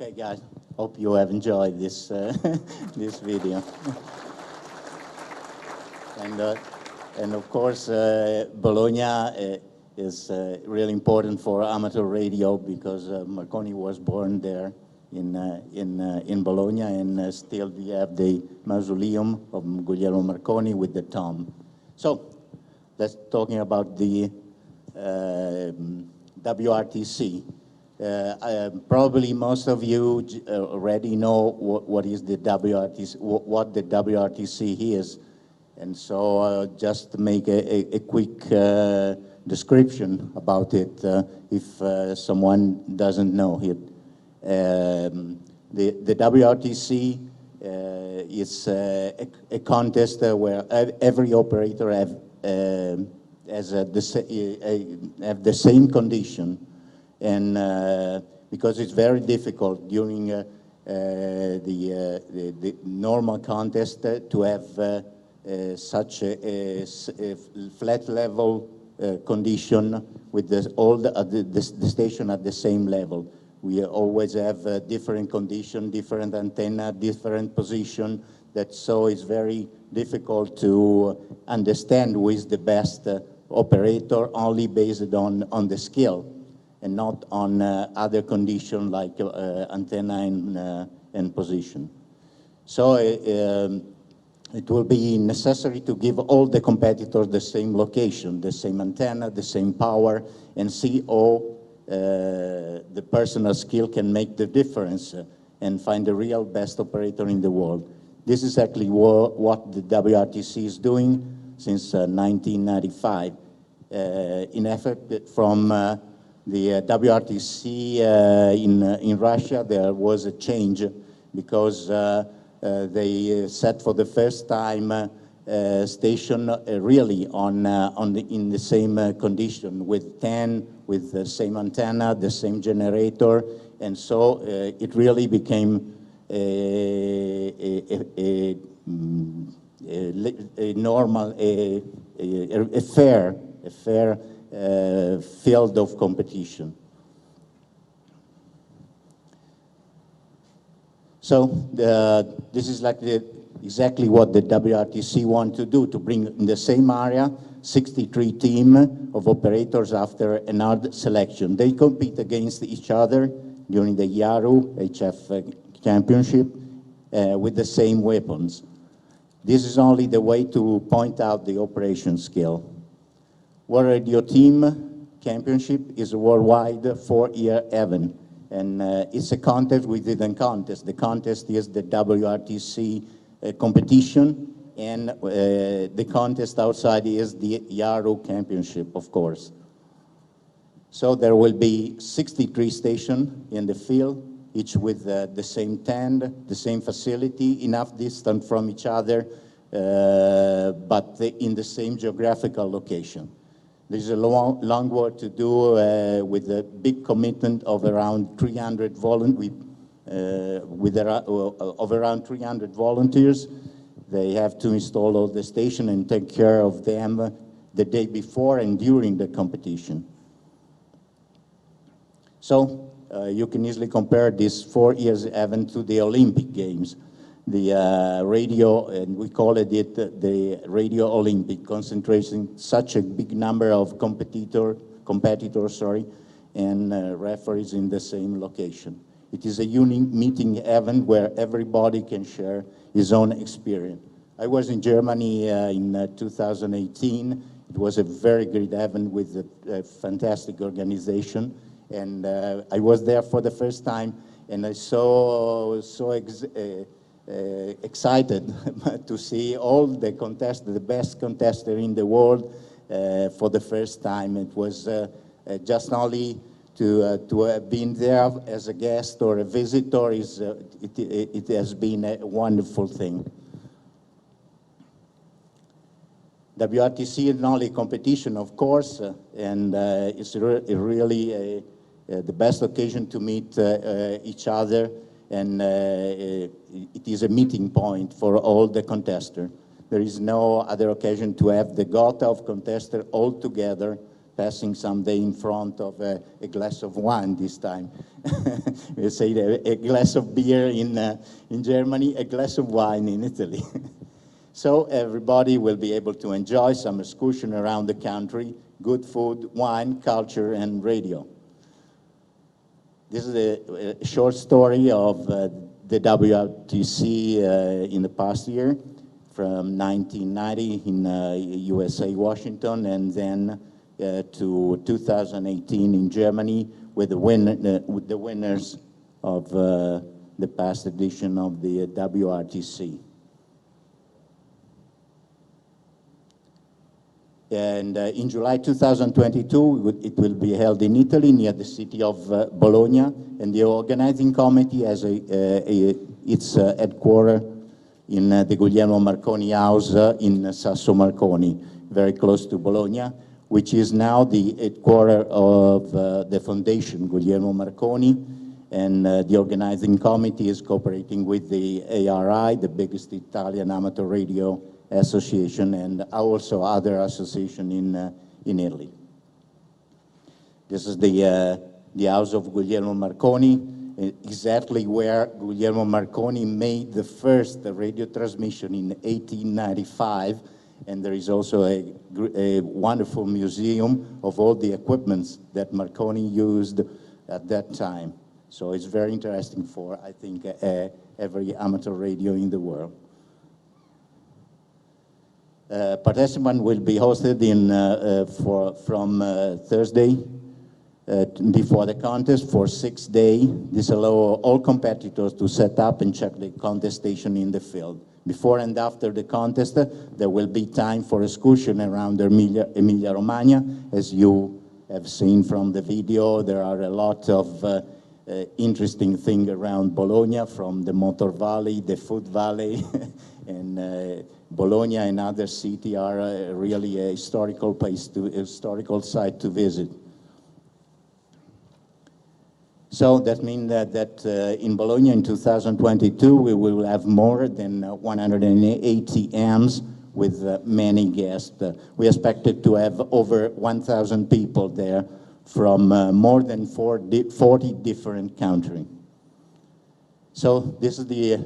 Okay, guys. Hope you have enjoyed this this video. And of course, Bologna is really important for amateur radio because Marconi was born there in Bologna, and still we have the mausoleum of Guglielmo Marconi with the tomb. So let's talking about the WRTC. Probably most of you already know what is the WRTC, what the WRTC is, and so just to make a quick description about it, if someone doesn't know it. The WRTC is a contest where every operator have the same condition. And because it's very difficult during the normal contest to have such a flat level condition with all the station at the same level. We always have different condition, different antenna, different position. That so it's very difficult to understand who is the best operator only based on the skill, and not on other conditions like antenna and position. So it will be necessary to give all the competitors the same location, the same antenna, the same power, and see how the personal skill can make the difference and find the real best operator in the world. This is actually what the WRTC is doing since 1995. In effect, from the WRTC in Russia, there was a change because they set for the first time station really in the same condition with 10, with the same antenna, the same generator, and so it really became a normal, a fair field of competition. So this is like exactly what the WRTC want to do, to bring in the same area 63 teams of operators after another selection. They compete against each other during the Yaru HF Championship with the same weapons. This is only the way to point out the operation skill. World Radio Team Championship is a worldwide 4-year event, and it's a contest within a contest. The contest is the WRTC competition, and the contest outside is the Yaru Championship, of course. So there will be 63 stations in the field, each with the same tent, the same facility, enough distance from each other, but in the same geographical location. There's a long work to do with a big commitment of around 300 volunteers. Of around 300 volunteers. They have to install all the station and take care of them the day before and during the competition. So you can easily compare this 4 years event to the Olympic Games. The radio, and we call it the Radio Olympic, concentrating such a big number of competitors, and referees in the same location. It is a unique meeting event where everybody can share his own experience. I was in Germany in 2018. It was a very great event with a fantastic organization, and I was there for the first time, and I so excited to see all the contestants, the best contestants in the world for the first time. It was just only to have been there as a guest or a visitor, it has been a wonderful thing. WRTC is not only competition, of course, and it's really the best occasion to meet each other, and it is a meeting point for all the contestants. There is no other occasion to have the gotha of contestants all together, passing someday in front of a glass of wine this time. We say a glass of beer in Germany, a glass of wine in Italy. So everybody will be able to enjoy some excursion around the country, good food, wine, culture, and radio. This is a short story of the WRTC in the past year, from 1990 in USA, Washington, and then to 2018 in Germany with the winners of the past edition of the WRTC. And in July 2022, it will be held in Italy, near the city of Bologna, and the organizing committee has its headquarters in the Guglielmo Marconi House in Sasso Marconi, very close to Bologna, which is now the headquarters of the Foundation Guglielmo Marconi, and the organizing committee is cooperating with the ARI, the biggest Italian amateur radio association, and also other association in Italy. This is the house of Guglielmo Marconi, exactly where Guglielmo Marconi made the first radio transmission in 1895, and there is also a wonderful museum of all the equipments that Marconi used at that time. So it's very interesting for, I think, every amateur radio in the world. Participants will be hosted from Thursday before the contest for 6 days. This allows all competitors to set up and check the contest station in the field. Before and after the contest, there will be time for excursion around Emilia-Romagna. As you have seen from the video, there are a lot of interesting things around Bologna, from the Motor Valley, the Food Valley, and Bologna and other cities are really a historical historical site to visit. So that means that in Bologna in 2022, we will have more than 180 AMs with many guests. We expected to have over 1,000 people there from more than 40 different countries. So this is the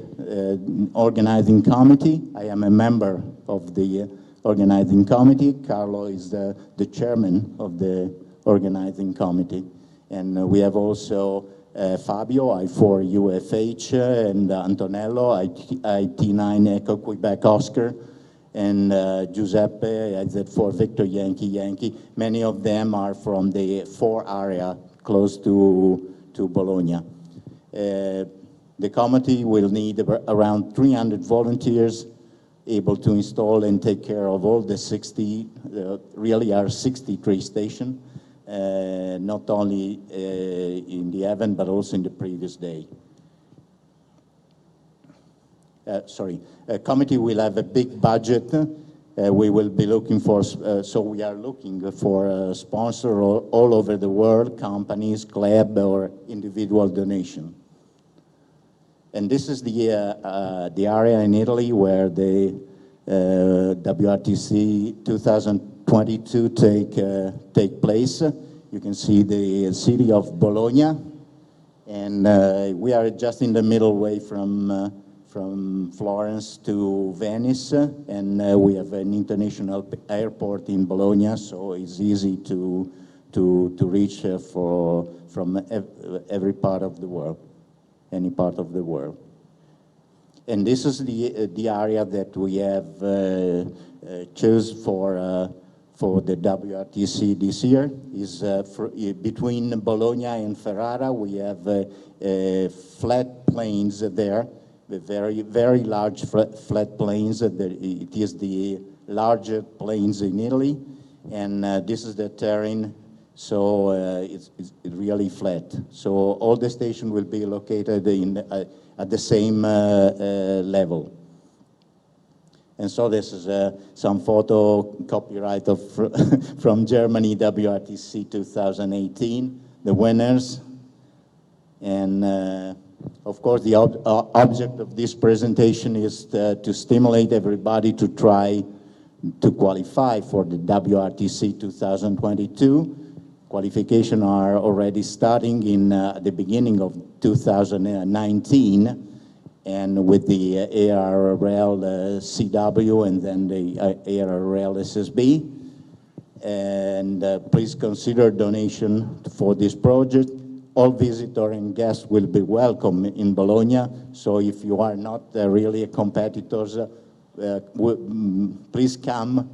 organizing committee. I am a member of the organizing committee. Carlo is the chairman of the organizing committee. And we have also Fabio, I4 UFH, and Antonello, IT9 Echo Quebec Oscar, and Giuseppe, IZ4 Victor Yankee Yankee. Many of them are from the 4 area close to Bologna. The committee will need around 300 volunteers able to install and take care of all the 60, really are 63 stations, not only in the event, but also in the previous day. Committee will have a big budget. We will be looking for, so we are looking for sponsors all over the world, companies, club, or individual donation. And this is the area in Italy where the WRTC 2022 take place. You can see the city of Bologna, and we are just in the middle way from Florence to Venice, and we have an international airport in Bologna, so it's easy to reach from every part of the world. Any part of the world. And this is the area that we have chose for the WRTC this year. Is between Bologna and Ferrara. We have flat plains there, the very large flat plains. It is the largest plains in Italy, and this is the terrain. So it's really flat. So all the stations will be located at the same level. And so this is some photo copyright from Germany, WRTC 2018, the winners. And of course, the object of this presentation is to stimulate everybody to try to qualify for the WRTC 2022. Qualification are already starting in the beginning of 2019, and with the ARRL CW and then the ARRL SSB. And please consider donation for this project. All visitors and guests will be welcome in Bologna, so if you are not really competitors, please come.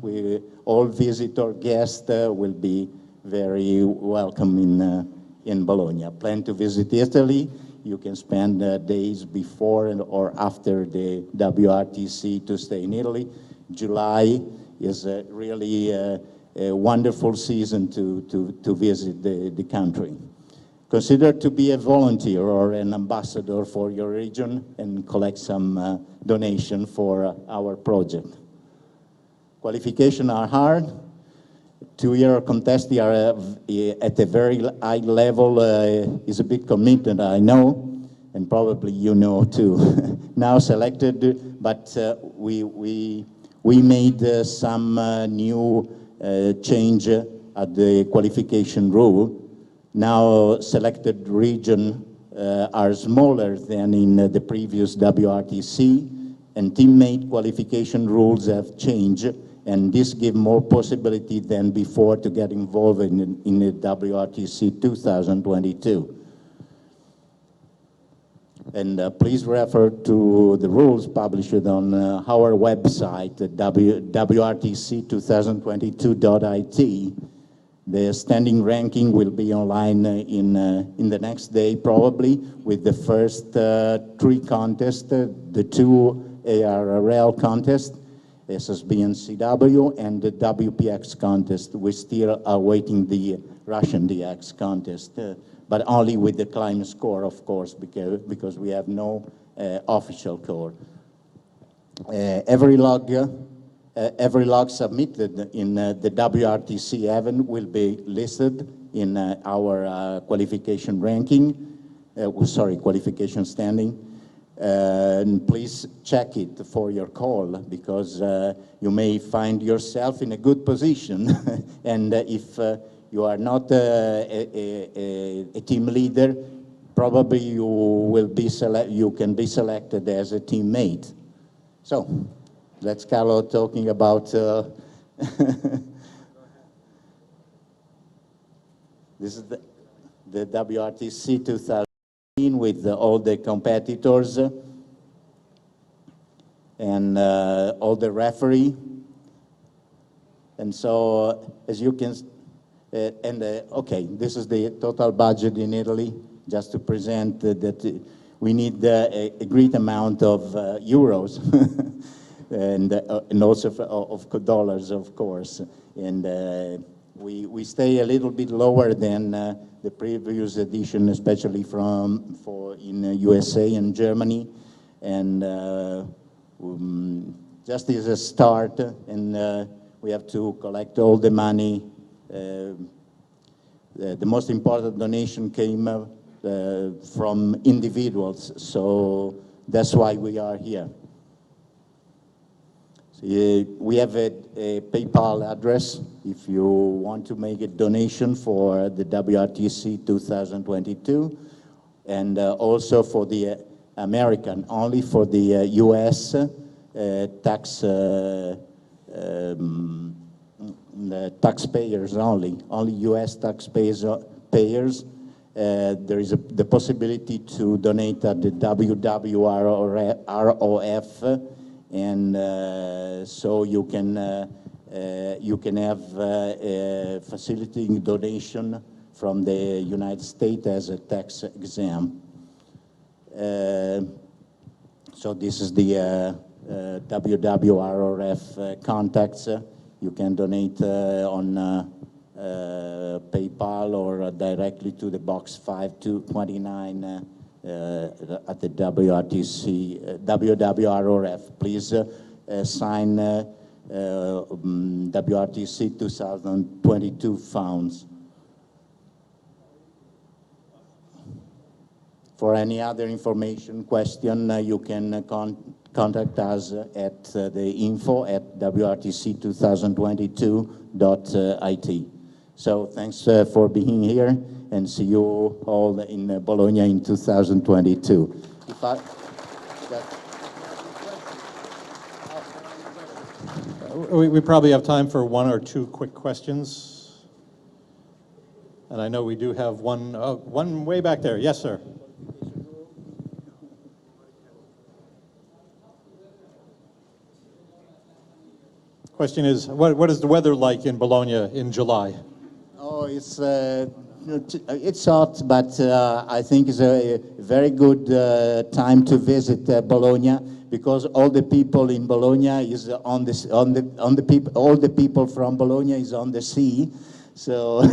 All visitor guests will be very welcome in Bologna. Plan to visit Italy. You can spend days before or after the WRTC to stay in Italy. July is really a wonderful season to visit the country. Consider to be a volunteer or an ambassador for your region and collect some donation for our project. Qualifications are hard. Two-year contests are at a very high level. Is a big commitment, I know, and probably you know too. Now selected, but we made some new change at the qualification rule. Now selected region are smaller than in the previous WRTC, and teammate qualification rules have changed, and this gives more possibility than before to get involved in the WRTC 2022. And please refer to the rules published on our website, wrtc2022.it. The standing ranking will be online in the next day, probably, with the first 3 contests, the 2 ARRL contests, SSB and CW, and the WPX contest. We still are waiting the Russian DX contest, but only with the climb score, of course, because we have no official score. Every log submitted in the WRTC event will be listed in our qualification ranking, qualification standing. And please check it for your call, because you may find yourself in a good position. And if you are not a team leader, probably you can be selected as a teammate. So that's Carlo talking about this is the WRTC 2018 with all the competitors and all the referee. And so, as you can, okay, this is the total budget in Italy, just to present that we need a great amount of euros and also of dollars, of course. And we stay a little bit lower than the previous edition, especially in USA and Germany. And just as a start, and we have to collect all the money. The most important donation came from individuals, so that's why we are here. So, we have a PayPal address if you want to make a donation for the WRTC 2022, and also for the American, only for the US tax taxpayers only US taxpayers. There is the possibility to donate at the WWROF, and so you can have facilitating donation from the United States as a tax exempt. So this is the WWROF contacts. You can donate on PayPal or directly to the box 5229 at the WWROF. Please sign WRTC 2022 funds. For any other information, question, you can contact us at the info at wrtc2022.it. So thanks for being here, and see you all in Bologna in 2022.
We probably have time for one or two quick questions. And I know we do have one way back there. Yes, sir. Question is, what is the weather like in Bologna in July?
Oh, it's hot, but I think it's a very good time to visit Bologna, because all the people in Bologna is all the people from Bologna is on the sea, so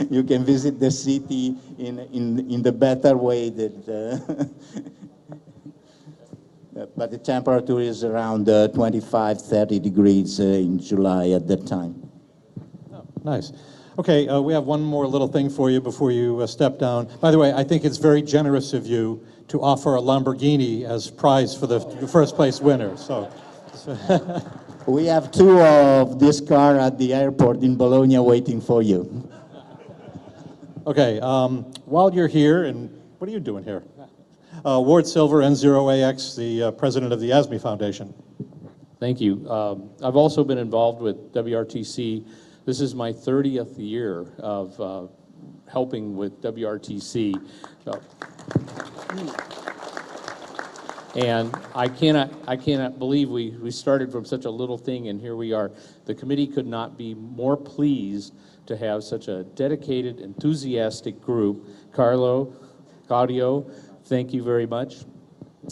you can visit the city in the better way that. But the temperature is around 25, 30 degrees in July at that time.
Oh, nice. Okay, we have one more little thing for you before you step down. By the way, I think it's very generous of you to offer a Lamborghini as prize for the first place winner. So.
We have two of this car at the airport in Bologna waiting for you.
Okay, while you're here, and what are you doing here? Ward Silver, N0AX, the president of the Asme Foundation.
Thank you. I've also been involved with WRTC. This is my 30th year of helping with WRTC. And I cannot believe we started from such a little thing, and here we are. The committee could not be more pleased to have such a dedicated, enthusiastic group. Claudio, thank you very much.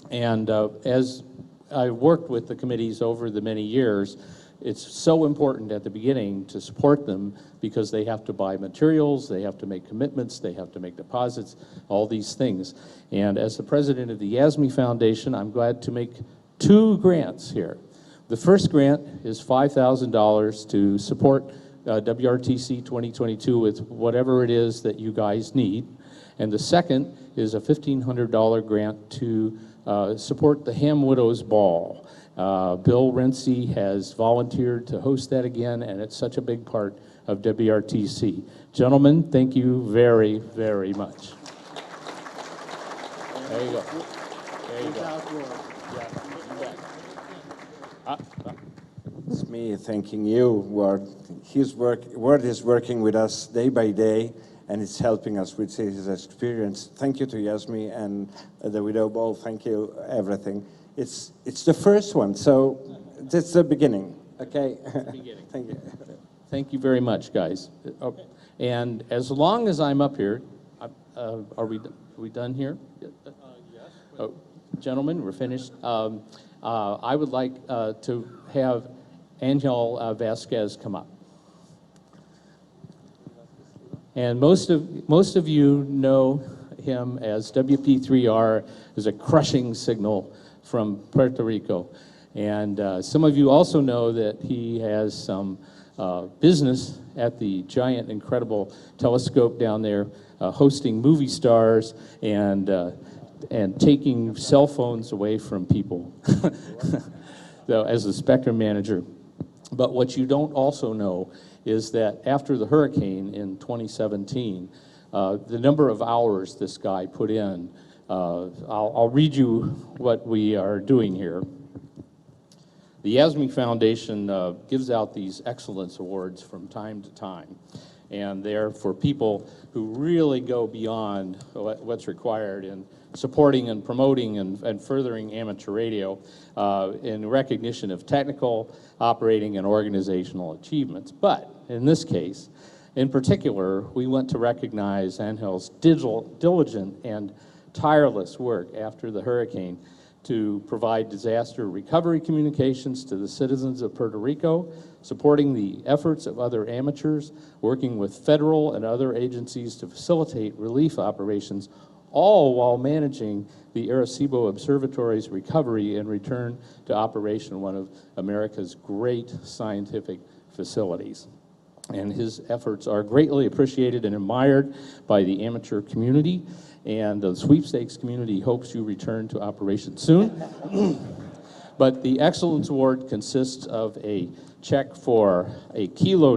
And as I worked with the committees over the many years, it's so important at the beginning to support them, because they have to buy materials, they have to make commitments, they have to make deposits, all these things. And as the president of the Asme Foundation, I'm glad to make two grants here. The first grant is $5,000 to support WRTC 2022 with whatever it is that you guys need. And the second is a $1,500 grant to support the Ham Widows Ball. Bill Renzi has volunteered to host that again, and it's such a big part of WRTC. Gentlemen, thank you very, very much. There you go. There you go.
It's me thanking you, Ward. Ward is working with us day by day, and it's helping us with his experience. Thank you to Yasmi and the Widow Ball. Thank you, everything. It's the first one, so it's the beginning. Okay.
Beginning.
Thank you.
Thank you very much, guys. Okay. And as long as I'm up here, are we done here? Yes. Oh, gentlemen, we're finished. I would like to have Angel Vasquez come up. And most of you know him as WP3R, as a crushing signal from Puerto Rico. And some of you also know that he has some business at the giant, incredible telescope down there, hosting movie stars and taking cell phones away from people so, as the Spectrum manager. But what you don't also know is that after the hurricane in 2017, the number of hours this guy put in, I'll read you what we are doing here. The Asme Foundation gives out these excellence awards from time to time, and they're for people who really go beyond what's required in supporting and promoting and furthering amateur radio in recognition of technical, operating, and organizational achievements. But in this case, in particular, we want to recognize Angel's diligent and tireless work after the hurricane to provide disaster recovery communications to the citizens of Puerto Rico, supporting the efforts of other amateurs, working with federal and other agencies to facilitate relief operations, all while managing the Arecibo Observatory's recovery and return to operation, one of America's great scientific facilities. And his efforts are greatly appreciated and admired by the amateur community, and the sweepstakes community hopes you return to operation soon. But the Excellence Award consists of a check for $1 kilo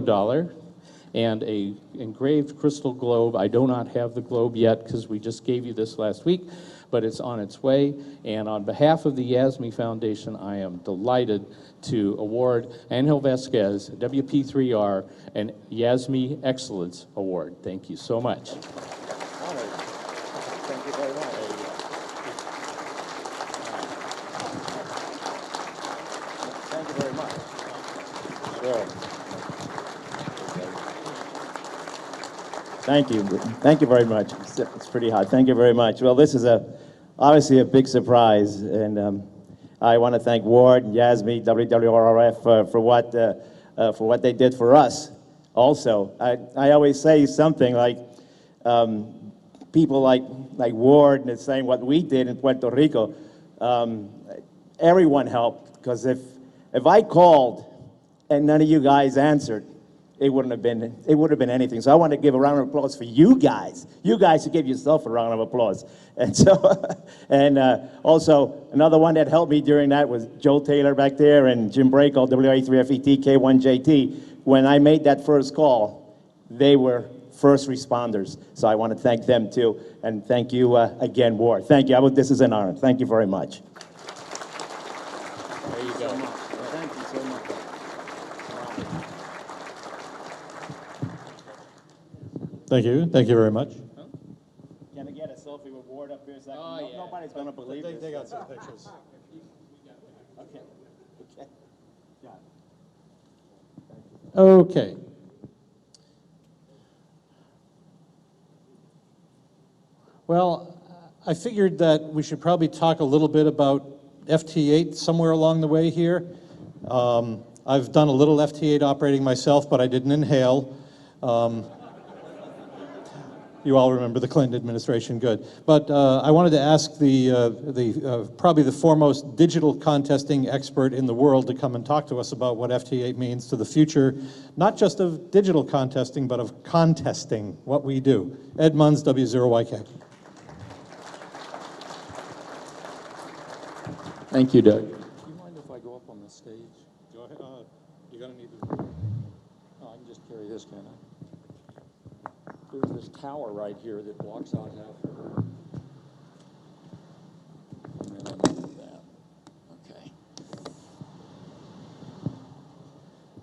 and a engraved crystal globe. I do not have the globe yet because we just gave you this last week, but it's on its way. And on behalf of the Asme Foundation, I am delighted to award Angel Vasquez, WP3R, an Asme Excellence Award. Thank you so much.
Thank you very much. Thank you very much. Sure.
Thank you. Thank you very much. It's pretty hot. Thank you very much. Well, this is obviously a big surprise, and I want to thank Ward and Asme, WWRF for what they did for us. Also, I always say something like people like Ward and saying what we did in Puerto Rico. Everyone helped, because if I called and none of you guys answered, it would have been anything. So I want to give a round of applause for you guys. You guys should give yourself a round of applause. And so, and also another one that helped me during that was Joe Taylor back there and Jim Brako, WA3FET, K1JT. When I made that first call, they were first responders. So I want to thank them too. And thank you again, Ward. Thank you. This is an honor. Thank you very much.
There you go.
Thank you so much.
Thank you. Thank you very much.
Can I get a selfie with Ward up here? So
Oh, yeah.
Nobody's going to believe this.
They got some pictures.
Okay. Okay. Yeah.
Okay. Well, I figured that we should probably talk a little bit about FT8 somewhere along the way here. I've done a little FT8 operating myself, but I didn't inhale. You all remember the Clinton administration, good. But I wanted to ask probably the foremost digital contesting expert in the world to come and talk to us about what FT8 means to the future, not just of digital contesting, but of contesting, what we do. Ed Munns, W0YK.
Thank you, Doug. Do you mind if I go up on the stage?
Go ahead. You're going to need to...
Oh, I can just carry this, can I? There's this tower right here that blocks out half the room. And then I move that. Okay.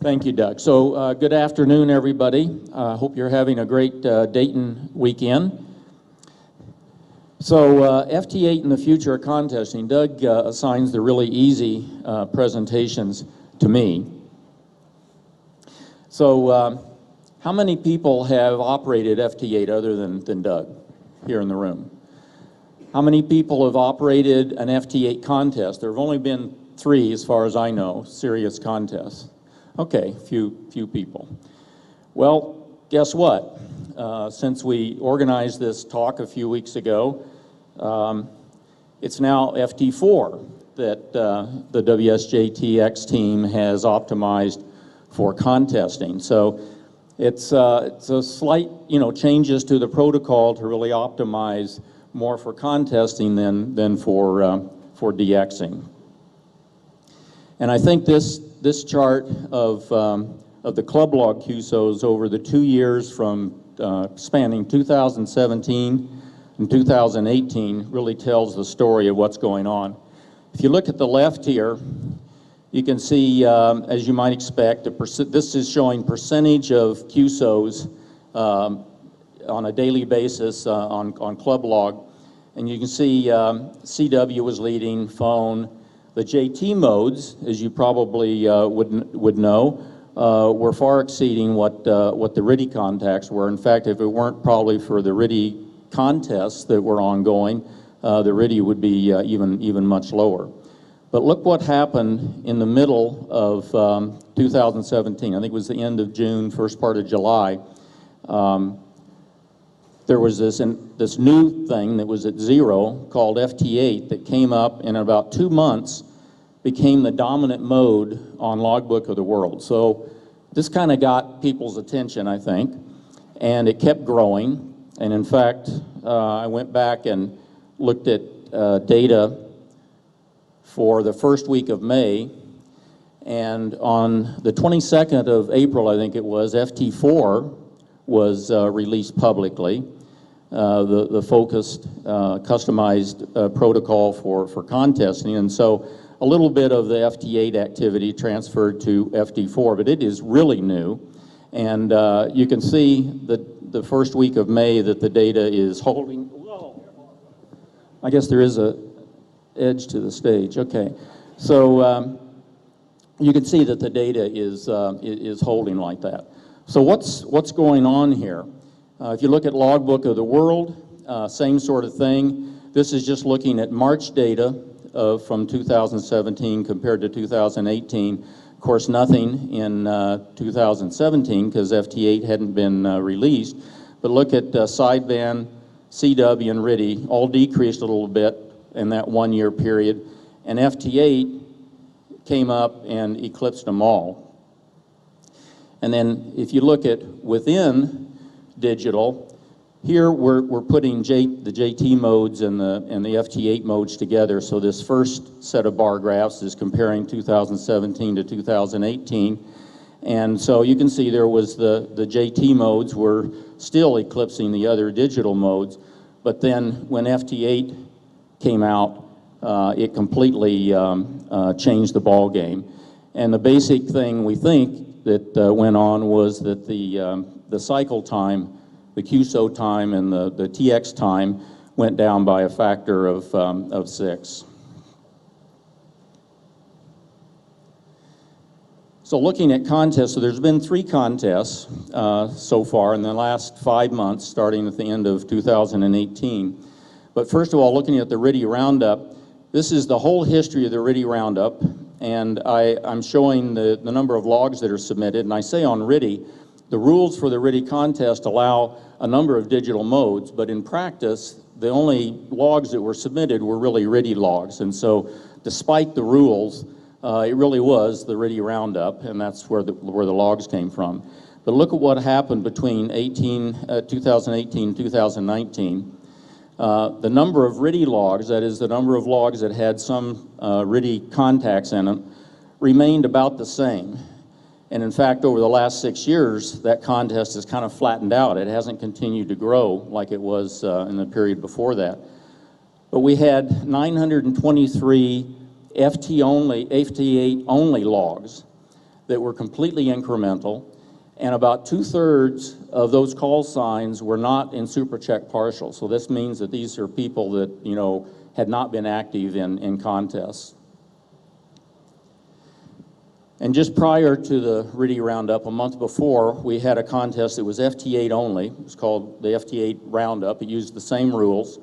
Thank you, Doug. So good afternoon, everybody. Hope you're having a great Dayton weekend. So FT8 in the future of contesting, Doug assigns the really easy presentations to me. So how many people have operated FT8 other than Doug here in the room? How many people have operated an FT8 contest? There have only been 3, as far as I know, serious contests. Okay, few people. Well, guess what? Since we organized this talk a few weeks ago, it's now FT4 that the WSJTX team has optimized for contesting. So it's a slight, changes to the protocol to really optimize more for contesting than for DXing. And I think this chart of the club log QSOs over the 2 years from spanning 2017 and 2018 really tells the story of what's going on. If you look at the left here, you can see, as you might expect, this is showing percentage of QSOs on a daily basis on club log. And you can see CW was leading, phone. The JT modes, as you probably would know, were far exceeding what the RIDI contacts were. In fact, if it weren't probably for the RIDI contests that were ongoing, the RIDI would be even much lower. But look what happened in the middle of 2017. I think it was the end of June, first part of July. There was this new thing that was at 0 called FT8 that came up in about 2 months, became the dominant mode on Logbook of the World. So this kind of got people's attention, I think, and it kept growing. And in fact, I went back and looked at data for the first week of May. And on the 22nd of April, I think it was, FT4 was released publicly, the focused, customized protocol for contesting. And so a little bit of the FT8 activity transferred to FT4, but it is really new. And you can see that the first week of May that the data is holding. Whoa. I guess there is a edge to the stage. Okay. So you can see that the data is holding like that. So what's going on here? If you look at Logbook of the World, same sort of thing. This is just looking at March data from 2017 compared to 2018. Of course, nothing in 2017 because FT8 hadn't been released. But look at sideband, CW, and RTTY, all decreased a little bit in that 1 year period. And FT8 came up and eclipsed them all. And then if you look at within digital, here we're putting the JT modes and the FT8 modes together. So this first set of bar graphs is comparing 2017 to 2018. And so you can see there was the JT modes were still eclipsing the other digital modes. But then when FT8 came out, it completely changed the ball game. And the basic thing we think that went on was that the cycle time, the QSO time and the TX time went down by a factor of 6. So looking at contests, so there's been 3 contests so far in the last 5 months, starting at the end of 2018. But first of all, looking at the RTTY Roundup, this is the whole history of the RTTY Roundup, and I'm showing the number of logs that are submitted, and I say on RTTY, the rules for the RTTY contest allow a number of digital modes, but in practice, the only logs that were submitted were really RTTY logs. And so despite the rules, it really was the RTTY Roundup, and that's where the logs came from. But look at what happened between 2018 and 2019. The number of RTTY logs, that is the number of logs that had some RTTY contacts in them, remained about the same. And in fact, over the last 6 years, that contest has kind of flattened out. It hasn't continued to grow like it was in the period before that. But we had 923 FT8 only logs that were completely incremental, and about 2/3 of those call signs were not in SuperCheck partial. So this means that these are people that, you know, had not been active in contests. And just prior to the RTTY Roundup, a month before, we had a contest that was FT8 only. It was called the FT8 Roundup. It used the same rules.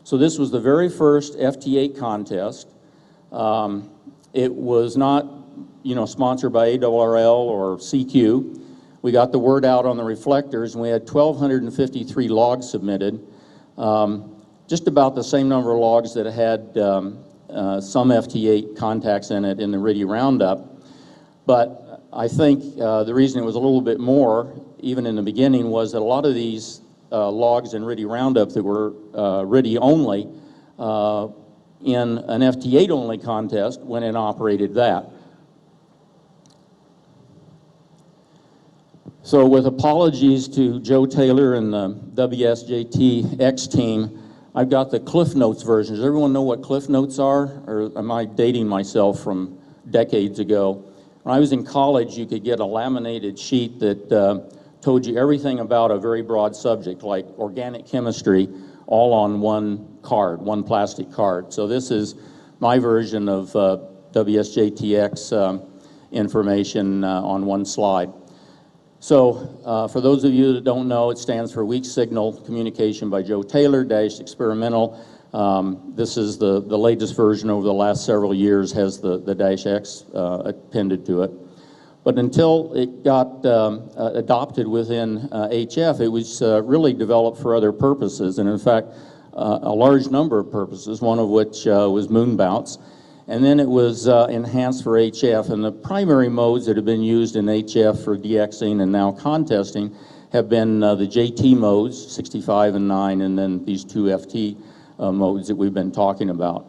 So this was the very first FT8 contest. It was not, you know, sponsored by ARRL or CQ. We got the word out on the reflectors, and we had 1,253 logs submitted, just about the same number of logs that had some FT8 contacts in it in the RTTY Roundup. But I think the reason it was a little bit more, even in the beginning, was that a lot of these logs in RTTY Roundup that were RTTY only in an FT8 only contest went and operated that. So with apologies to Joe Taylor and the WSJTX team, I've got the Cliff Notes version. Does everyone know what Cliff Notes are? Or am I dating myself from decades ago? When I was in college, you could get a laminated sheet that told you everything about a very broad subject, like organic chemistry, all on one card, one plastic card. So this is my version of WSJTX information on one slide. So for those of you that don't know, it stands for Weak Signal Communication by Joe Taylor, -experimental. This is the latest version over the last several years, has the -X appended to it. But until it got adopted within HF, it was really developed for other purposes, and in fact, a large number of purposes, one of which was moon bounce. And then it was enhanced for HF, and the primary modes that have been used in HF for DXing and now contesting have been the JT modes, 65 and 9, and then these two FT modes that we've been talking about.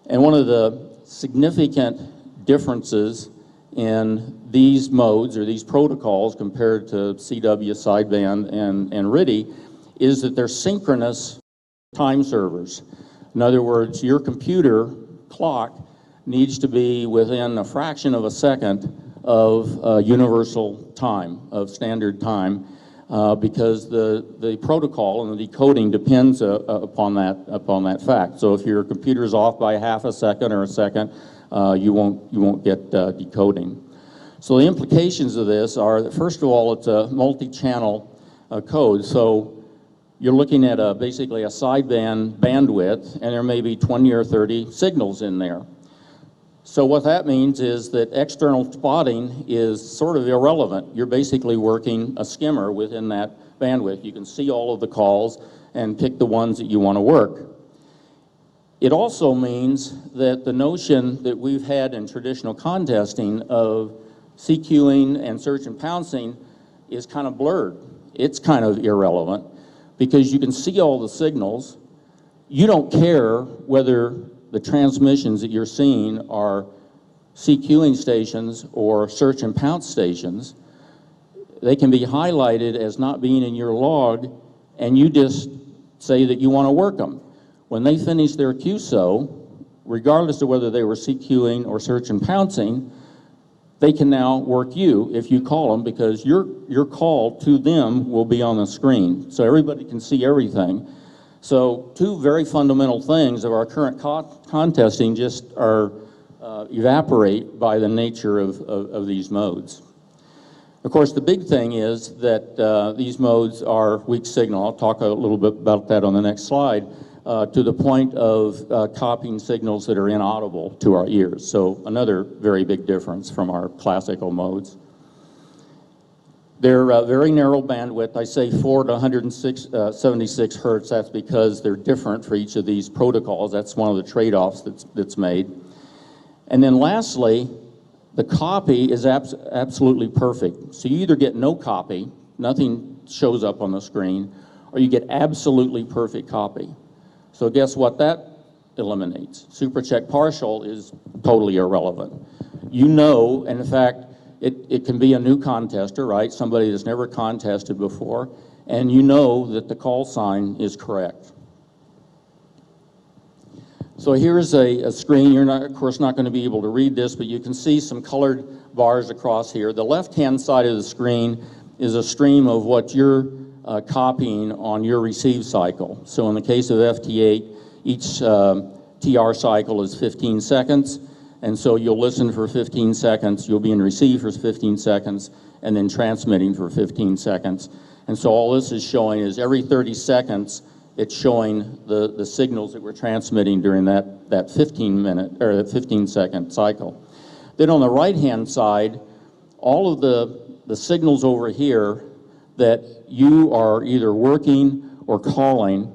And one of the significant differences in these modes or these protocols compared to CW, sideband, and RTTY is that they're synchronous time servers. In other words, your computer clock needs to be within a fraction of a second of universal time, of standard time, because the protocol and the decoding depends upon that fact. So if your computer is off by half a second or a second, you won't get decoding. So the implications of this are that, first of all, it's a multi-channel code. So you're looking at basically a sideband bandwidth, and there may be 20 or 30 signals in there. So what that means is that external spotting is sort of irrelevant. You're basically working a skimmer within that bandwidth. You can see all of the calls and pick the ones that you want to work. It also means that the notion that we've had in traditional contesting of CQing and search and pouncing is kind of blurred. It's kind of irrelevant because you can see all the signals. You don't care whether the transmissions that you're seeing are CQing stations or search and pounce stations. They can be highlighted as not being in your log, and you just say that you want to work them. When they finish their QSO, regardless of whether they were CQing or search and pouncing, they can now work you if you call them, because your call to them will be on the screen. So everybody can see everything. So two very fundamental things of our current contesting just are evaporate by the nature of these modes. Of course, the big thing is that these modes are weak signal. I'll talk a little bit about that on the next slide, to the point of copying signals that are inaudible to our ears. So another very big difference from our classical modes. They're very narrow bandwidth. I say 4 to 176 hertz. That's because they're different for each of these protocols. That's one of the trade-offs that's made. And then lastly, the copy is absolutely perfect. So you either get no copy, nothing shows up on the screen, or you get absolutely perfect copy. So guess what that eliminates? Supercheck partial is totally irrelevant. You know, and in fact, it can be a new contester, right? Somebody that's never contested before, and you know that the call sign is correct. So here's a screen. You're not, of course, not going to be able to read this, but you can see some colored bars across here. The left-hand side of the screen is a stream of what you're copying on your receive cycle. So in the case of FT8, each TR cycle is 15 seconds. And so you'll listen for 15 seconds, you'll be in receive for 15 seconds, and then transmitting for 15 seconds. And so all this is showing is every 30 seconds, it's showing the signals that we're transmitting during that 15-minute, or that 15-second cycle. Then on the right-hand side, all of the signals over here that you are either working or calling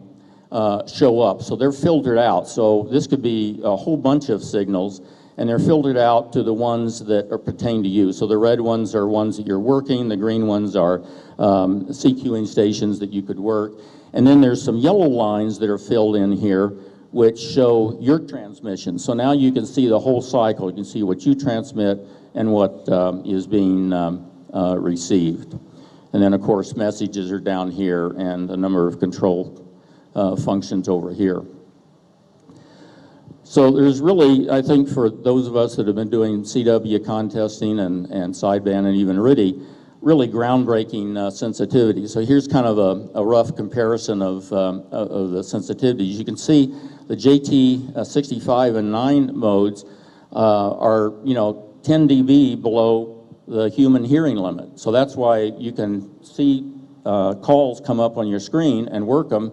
show up. So they're filtered out. So this could be a whole bunch of signals, and they're filtered out to the ones that are pertain to you. So the red ones are ones that you're working, the green ones are CQing stations that you could work. And then there's some yellow lines that are filled in here which show your transmission. So now you can see the whole cycle. You can see what you transmit and what is being received. And then of course messages are down here and a number of control functions over here. So there's really, I think for those of us that have been doing CW contesting and sideband and even RTTY, really groundbreaking sensitivity. So here's kind of a rough comparison of the sensitivities. You can see the JT 65 and 9 modes are 10 dB below the human hearing limit. So that's why you can see calls come up on your screen and work them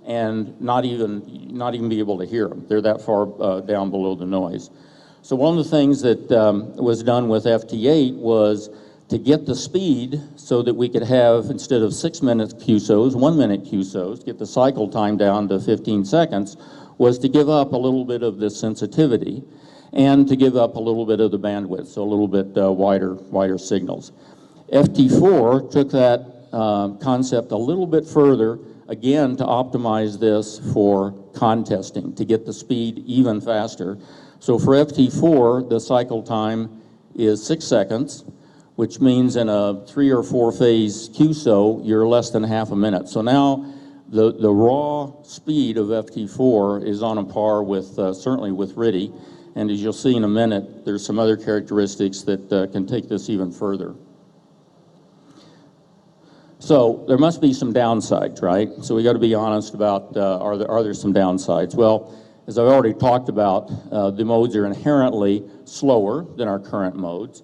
and not even be able to hear them. They're that far down below the noise. So one of the things that was done with FT8 was to get the speed so that we could have, instead of 6-minute QSOs, 1-minute QSOs, get the cycle time down to 15 seconds, was to give up a little bit of this sensitivity and to give up a little bit of the bandwidth, so a little bit wider signals. FT4 took that concept a little bit further, again, to optimize this for contesting, to get the speed even faster. So for FT4, the cycle time is 6 seconds, which means in a 3 or 4 phase QSO, you're less than half a minute. So now the raw speed of FT4 is on a par with, certainly with RTTY, and as you'll see in a minute, there's some other characteristics that can take this even further. So there must be some downsides, right? So we got to be honest about, are there some downsides? Well, as I've already talked about, the modes are inherently slower than our current modes.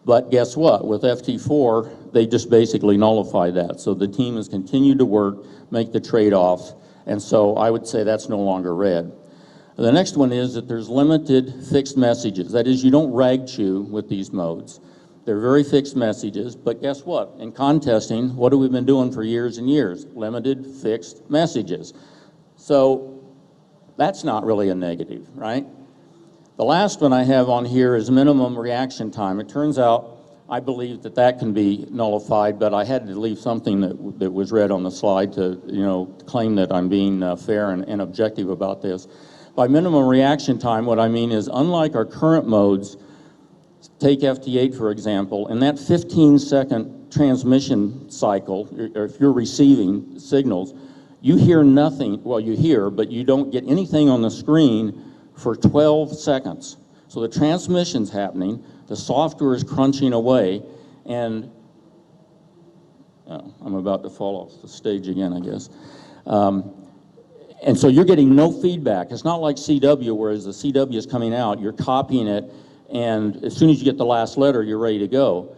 But guess what? With FT4, they just basically nullify that. So the team has continued to work, make the trade-offs, and so I would say that's no longer red. The next one is that there's limited fixed messages. That is, you don't rag chew with these modes. They're very fixed messages, but guess what? In contesting, what have we been doing for years and years? Limited fixed messages. So that's not really a negative, right? The last one I have on here is minimum reaction time. It turns out I believe that that can be nullified, but I had to leave something that was read on the slide to, claim that I'm being fair and objective about this. By minimum reaction time, what I mean is, unlike our current modes, take FT8 for example, in that 15-second transmission cycle, or if you're receiving signals, you hear nothing, well you hear, but you don't get anything on the screen for 12 seconds. So the transmission's happening, the software is crunching away, and I'm about to fall off the stage again, I guess. And so you're getting no feedback. It's not like CW, whereas the CW is coming out, you're copying it, and as soon as you get the last letter, you're ready to go.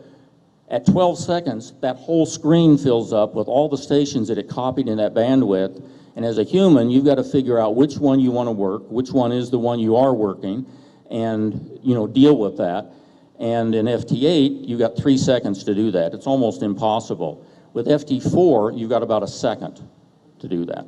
At 12 seconds, that whole screen fills up with all the stations that it copied in that bandwidth, and as a human, you've got to figure out which one you want to work, which one is the one you are working, and deal with that. And in FT8, you've got 3 seconds to do that. It's almost impossible. With FT4, you've got about a second to do that.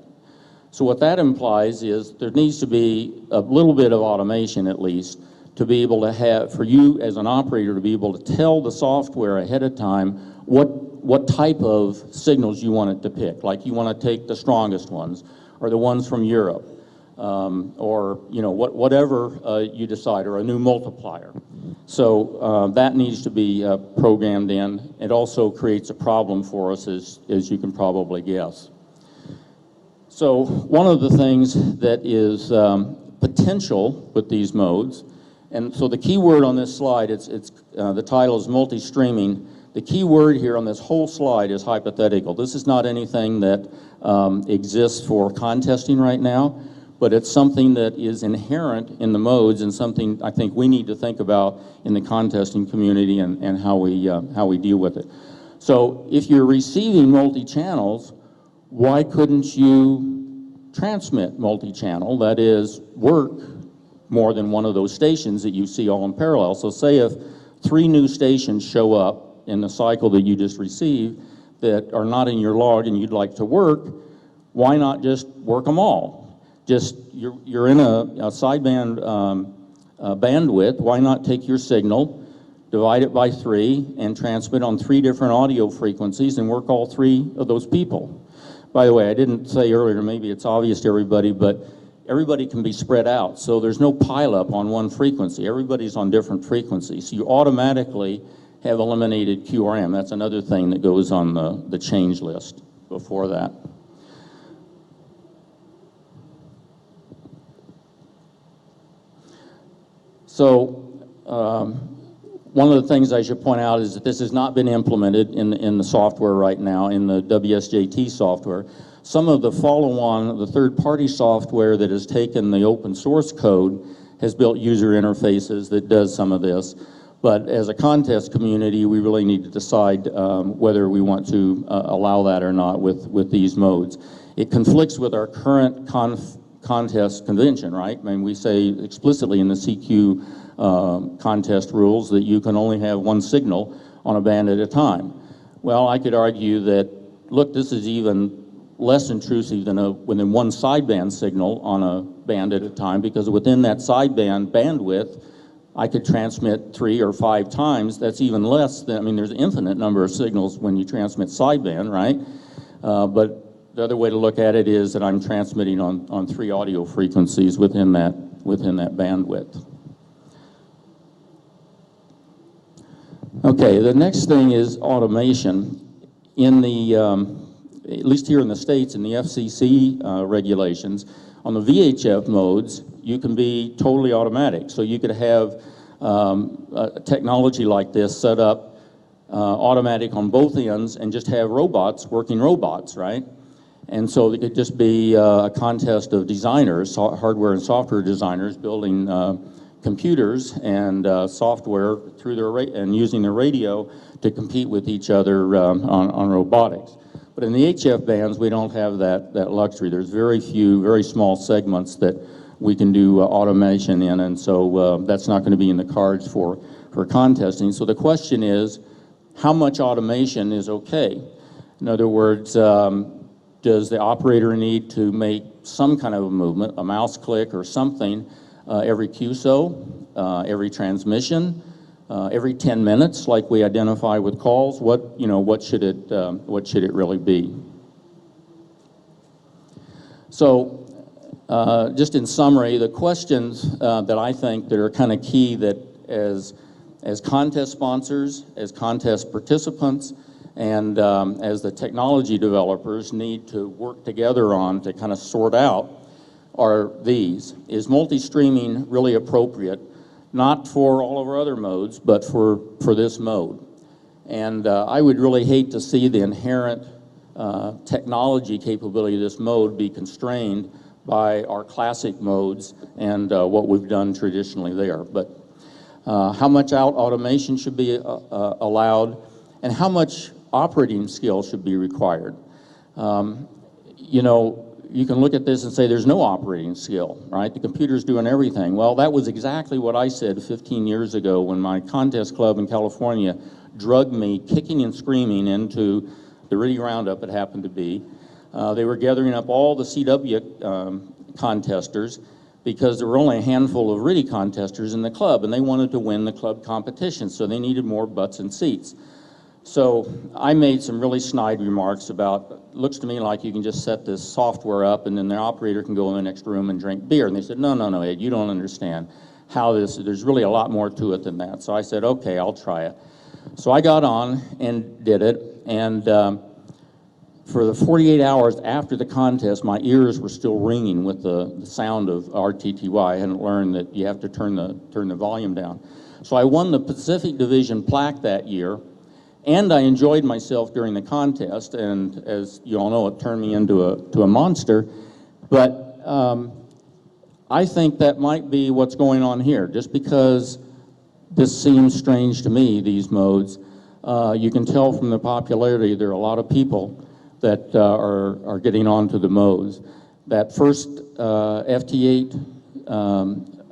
So what that implies is there needs to be a little bit of automation at least to be able to have, for you as an operator to be able to tell the software ahead of time what type of signals you want it to pick. Like you want to take the strongest ones or the ones from Europe or whatever you decide, or a new multiplier. So that needs to be programmed in. It also creates a problem for us as you can probably guess. So one of the things that is potential with these modes, and so the key word on this slide, the title is multi-streaming. The key word here on this whole slide is hypothetical. This is not anything that exists for contesting right now, but it's something that is inherent in the modes and something I think we need to think about in the contesting community and how we deal with it. So if you're receiving multi-channels, why couldn't you transmit multi-channel? That is, work more than one of those stations that you see all in parallel. So say if 3 new stations show up in the cycle that you just received that are not in your log and you'd like to work, why not just work them all? Just, you're in a sideband bandwidth, why not take your signal, divide it by 3, and transmit on 3 different audio frequencies and work all 3 of those people? By the way, I didn't say earlier, maybe it's obvious to everybody, but everybody can be spread out. So there's no pileup on one frequency. Everybody's on different frequencies. So you automatically have eliminated QRM. That's another thing that goes on the change list before that. So one of the things I should point out is that this has not been implemented in the software right now, in the WSJT software. Some of the follow-on, the third-party software that has taken the open source code has built user interfaces that does some of this. But as a contest community, we really need to decide whether we want to allow that or not with these modes. It conflicts with our current contest convention, right? I mean, we say explicitly in the CQ contest rules that you can only have 1 signal on a band at a time. Well, I could argue that, look, this is even less intrusive than within 1 sideband signal on a band at a time, because within that sideband bandwidth, I could transmit 3 or 5 times. That's even less than, I mean, there's an infinite number of signals when you transmit sideband, right? But the other way to look at it is that I'm transmitting on 3 audio frequencies within that bandwidth. Okay, the next thing is automation. In the, at least here in the States, in the FCC regulations, on the VHF modes, you can be totally automatic. So you could have a technology like this set up automatic on both ends and just have robots, working robots, right? And so it could just be a contest of designers, hardware and software designers building computers and software through their and using their radio to compete with each other on robotics. But in the HF bands, we don't have that luxury. There's very few, very small segments that we can do automation in, and so that's not going to be in the cards for contesting. So the question is, how much automation is okay? In other words, does the operator need to make some kind of a movement, a mouse click or something, every QSO, every transmission, every 10 minutes, like we identify with calls? What should it really be? So, just in summary, the questions that I think that are kind of key that as contest sponsors, as contest participants, and as the technology developers need to work together on to kind of sort out are these. Is multi-streaming really appropriate? Not for all of our other modes, but for this mode. And I would really hate to see the inherent technology capability of this mode be constrained by our classic modes and what we've done traditionally there. But how much automation should be allowed, and how much operating skill should be required? You can look at this and say there's no operating skill, right? The computer's doing everything. Well, that was exactly what I said 15 years ago when my contest club in California drugged me kicking and screaming into the RITI Roundup, it happened to be. They were gathering up all the CW contesters because there were only a handful of RITI contesters in the club, and they wanted to win the club competition, so they needed more butts and seats. So I made some really snide remarks about, looks to me like you can just set this software up and then the operator can go in the next room and drink beer. And they said, no, Ed, you don't understand how there's really a lot more to it than that. So I said, okay, I'll try it. So I got on and did it, and for the 48 hours after the contest, my ears were still ringing with the sound of RTTY. I hadn't learned that you have to turn the volume down. So I won the Pacific Division plaque that year, and I enjoyed myself during the contest, and as you all know, it turned me into a monster. But I think that might be what's going on here. Just because this seems strange to me, these modes, you can tell from the popularity there are a lot of people that are getting onto the modes. That first FT8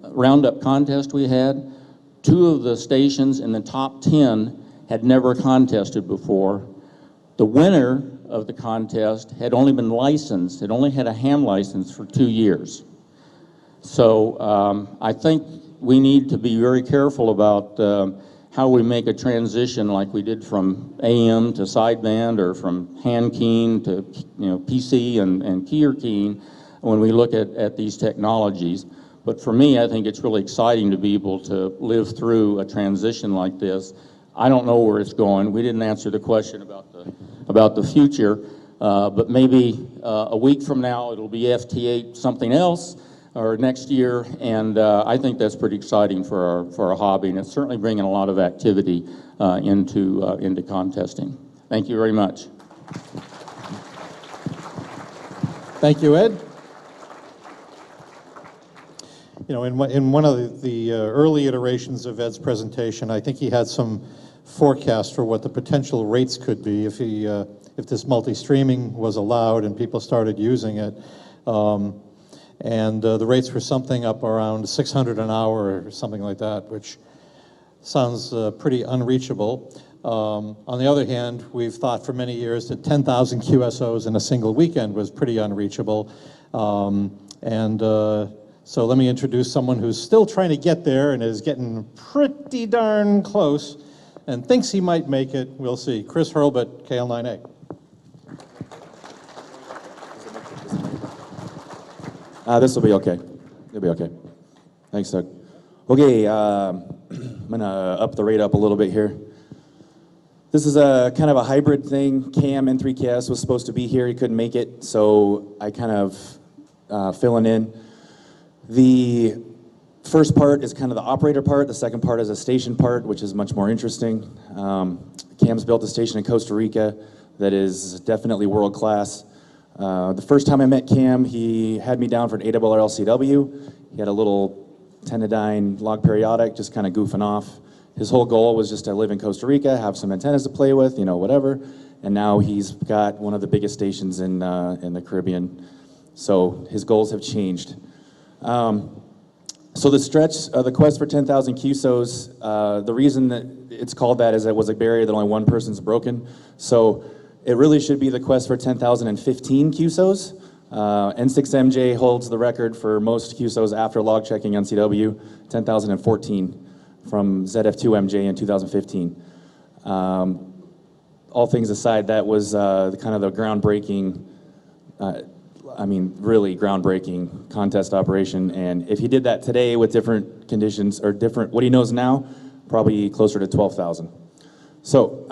Roundup contest we had, 2 of the stations in the top 10 had never contested before. The winner of the contest had only been licensed, had only had a ham license for 2 years. So I think we need to be very careful about how we make a transition like we did from AM to sideband, or from hand keying to PC and keyer keying when we look at these technologies. But for me, I think it's really exciting to be able to live through a transition like this. I don't know where it's going. We didn't answer the question about the future, but maybe a week from now it'll be FT8 something else, or next year, and I think that's pretty exciting for our hobby, and it's certainly bringing a lot of activity into contesting. Thank you very much.
Thank you, Ed. In one of the early iterations of Ed's presentation, I think he had some forecast for what the potential rates could be if this multi-streaming was allowed and people started using it. And the rates were something up around 600 an hour or something like that, which sounds pretty unreachable. On the other hand, we've thought for many years that 10,000 QSOs in a single weekend was pretty unreachable. So let me introduce someone who's still trying to get there and is getting pretty darn close and thinks he might make it. We'll see. Chris Hurlbut, KL9A.
This will be okay. It'll be okay. Thanks, Doug. Okay, I'm gonna up the rate up a little bit here. This is a kind of a hybrid thing. Cam N3KS was supposed to be here. He couldn't make it, so I kind of filling in. The first part is kind of the operator part. The second part is a station part, which is much more interesting. Cam's built a station in Costa Rica that is definitely world class. The first time I met Cam, he had me down for an ARRL-CW. He had a little Tennedyne log periodic, just kind of goofing off. His whole goal was just to live in Costa Rica, have some antennas to play with, you know, whatever. And now he's got one of the biggest stations in the Caribbean. So his goals have changed. So the stretch, the quest for 10,000 QSOs, the reason that it's called that is it was a barrier that only one person's broken. So it really should be the quest for 10,015 QSOs. N6MJ holds the record for most QSOs after log checking on CW, 10,014 from ZF2MJ in 2015. All things aside, that was kind of the groundbreaking, I mean, really groundbreaking contest operation. And if he did that today with different conditions or different, what he knows now, probably closer to 12,000. So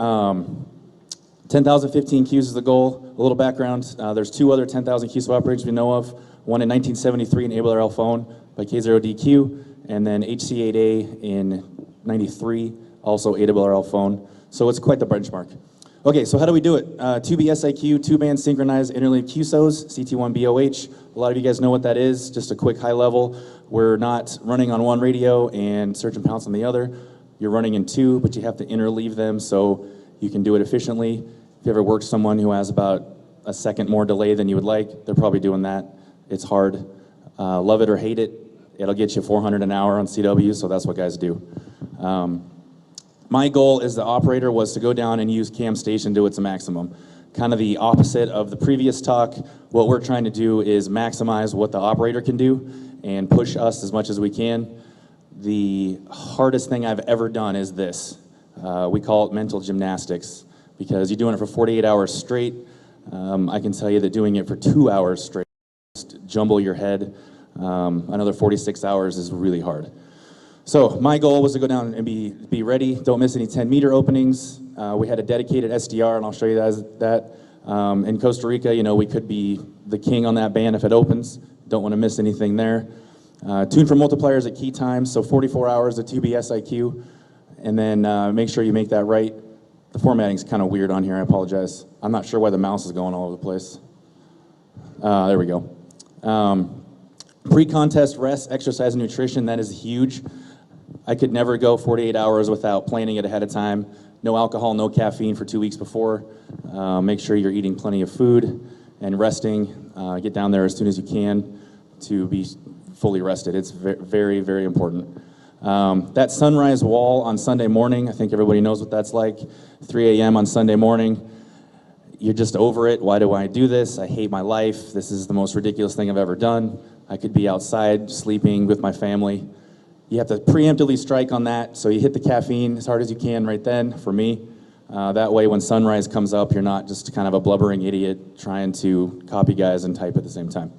10,015 Qs is the goal. A little background, there's two other 10,000 QSO operators we know of. One in 1973, an ARRL phone by K0DQ, and then HC8A in 93, also ARRL phone. So it's quite the benchmark. Okay, so how do we do it? 2B SIQ, two-band synchronized interleaved QSOs, CT1BOH. A lot of you guys know what that is, just a quick high level. We're not running on one radio and search and pounce on the other. You're running in two, but you have to interleave them so you can do it efficiently. If you ever work someone who has about a second more delay than you would like, they're probably doing that. It's hard. Love it or hate it, it'll get you 400 an hour on CW, so that's what guys do. My goal as the operator was to go down and use Cam Station to its maximum. Kind of the opposite of the previous talk. What we're trying to do is maximize what the operator can do and push us as much as we can. The hardest thing I've ever done is this. We call it mental gymnastics because you're doing it for 48 hours straight. I can tell you that doing it for 2 hours straight, just jumble your head. Another 46 hours is really hard. So my goal was to go down and be ready, don't miss any 10-meter openings. We had a dedicated SDR, and I'll show you that. In Costa Rica, you know, we could be the king on that band if it opens. Don't want to miss anything there. Tune for multipliers at key times, so 44 hours of 2B SIQ, and then make sure you make that right. The formatting's kind of weird on here, I apologize. I'm not sure why the mouse is going all over the place. There we go. Pre-contest rest, exercise, and nutrition, that is huge. I could never go 48 hours without planning it ahead of time. No alcohol, no caffeine for 2 weeks before. Make sure you're eating plenty of food and resting. Get down there as soon as you can to be fully rested. It's very, very important. That sunrise wall on Sunday morning, I think everybody knows what that's like. 3 a.m. on Sunday morning. You're just over it. Why do I do this? I hate my life. This is the most ridiculous thing I've ever done. I could be outside sleeping with my family. You have to preemptively strike on that, so you hit the caffeine as hard as you can right then, for me. That way when sunrise comes up, you're not just kind of a blubbering idiot trying to copy guys and type at the same time.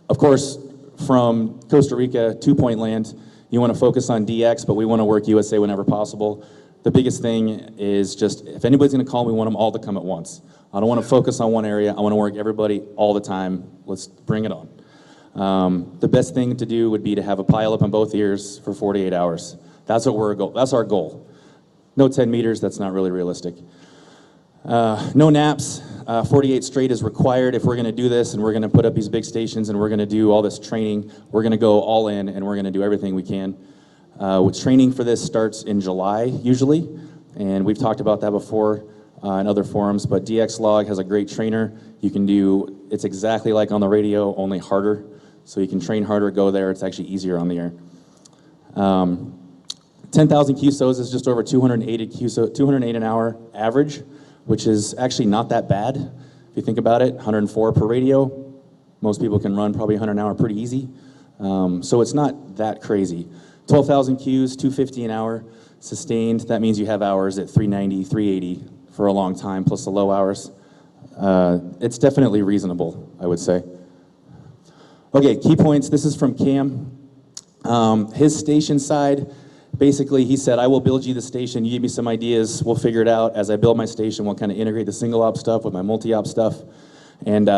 Of course, from Costa Rica to Point Land, you want to focus on DX, but we want to work USA whenever possible. The biggest thing is just, if anybody's going to call, we want them all to come at once. I don't want to focus on one area. I want to work everybody all the time. Let's bring it on. The best thing to do would be to have a pile up on both ears for 48 hours. That's what that's our goal. No 10 meters, that's not really realistic. No naps, 48 straight is required if we're gonna do this and we're gonna put up these big stations and we're gonna do all this training. We're gonna go all in and we're gonna do everything we can. Training for this starts in July usually, and we've talked about that before in other forums, but DX Log has a great trainer. You can do, it's exactly like on the radio, only harder. So you can train harder, go there, it's actually easier on the air. 10,000 QSOs is just over 208 an hour average, which is actually not that bad. If you think about it, 104 per radio. Most people can run probably 100 an hour pretty easy. So it's not that crazy. 12,000 Qs, 250 an hour, sustained. That means you have hours at 390, 380 for a long time, plus the low hours. It's definitely reasonable, I would say. Okay, key points. This is from Cam. His station side Basically, he said, I will build you the station, you give me some ideas, we'll figure it out. As I build my station, we'll kind of integrate the single op stuff with my multi-op stuff. And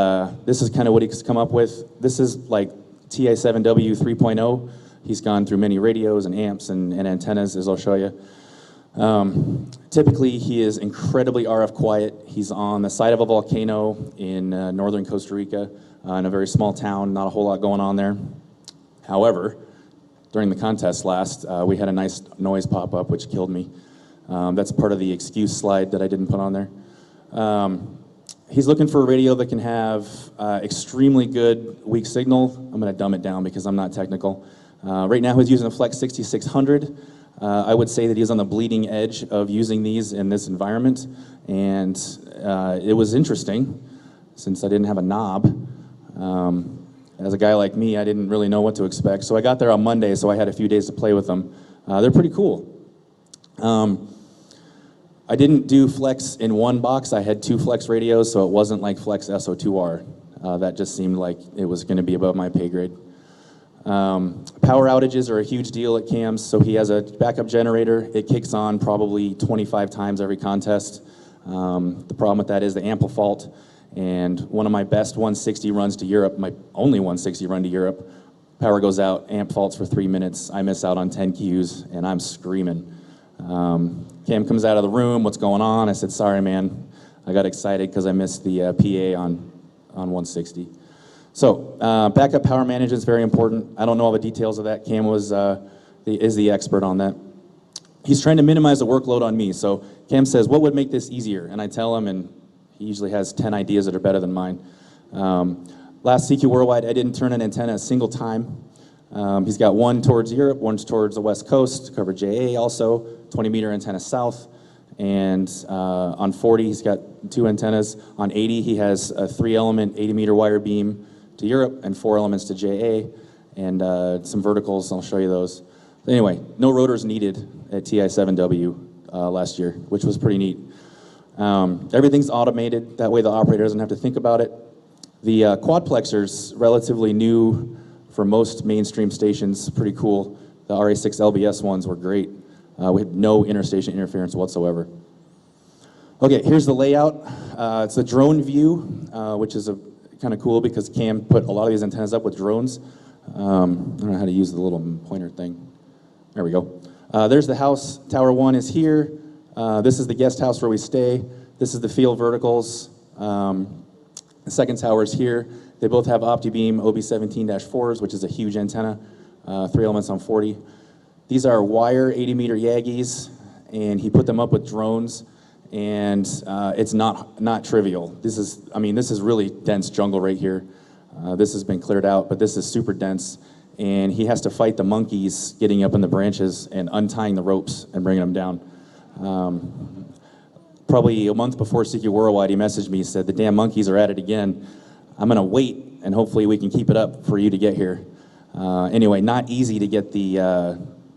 this is kind of what he's come up with. This is like TI7W 3.0. He's gone through many radios and amps and antennas, as I'll show you. Typically, he is incredibly RF quiet. He's on the side of a volcano in northern Costa Rica, in a very small town, not a whole lot going on there. However, during the contest last, we had a nice noise pop up, which killed me. That's part of the excuse slide that I didn't put on there. He's looking for a radio that can have extremely good weak signal. I'm going to dumb it down because I'm not technical. Right now he's using a Flex 6600. I would say that he's on the bleeding edge of using these in this environment. And it was interesting since I didn't have a knob. As a guy like me, I didn't really know what to expect. So I got there on Monday, so I had a few days to play with them. They're pretty cool. I didn't do Flex in one box. I had 2 Flex radios, so it wasn't like Flex SO2R. That just seemed like it was going to be above my pay grade. Power outages are a huge deal at CAMs, so he has a backup generator. It kicks on probably 25 times every contest. The problem with that is the amp fault. And one of my best 160 runs to Europe, my only 160 run to Europe, power goes out, amp faults for 3 minutes. I miss out on 10 cues, and I'm screaming. Cam comes out of the room, what's going on? I said, sorry, man. I got excited because I missed the PA on 160. So backup power management is very important. I don't know all the details of that. Cam is the expert on that. He's trying to minimize the workload on me. So Cam says, what would make this easier? And I tell him, and he usually has 10 ideas that are better than mine. Last CQ Worldwide, I didn't turn an antenna a single time. He's got one towards Europe, one towards the West Coast, covered JA also, 20-meter antenna south. And on 40, he's got 2 antennas. On 80, he has a 3-element 80-meter wire beam to Europe and 4 elements to JA, and some verticals. I'll show you those. Anyway, no rotors needed at TI7W last year, which was pretty neat. Everything's automated. That way the operator doesn't have to think about it. The quadplexer's relatively new for most mainstream stations, pretty cool. The RA6 LBS ones were great. We had no interstation interference whatsoever. Okay, here's the layout. It's a drone view, which is kind of cool because Cam put a lot of these antennas up with drones. I don't know how to use the little pointer thing. There we go. There's the house. Tower 1 is here. This is the guest house where we stay. This is the field verticals. The second tower is here. They both have OptiBeam OB17-4s, which is a huge antenna, 3 elements on 40. These are wire 80-meter Yagis, and he put them up with drones, and it's not trivial. This is really dense jungle right here. This has been cleared out, but this is super dense, and he has to fight the monkeys getting up in the branches and untying the ropes and bringing them down. Probably a month before CQ Worldwide, he messaged me, he said, the damn monkeys are at it again. I'm gonna wait, and hopefully we can keep it up for you to get here. Anyway, not easy to get the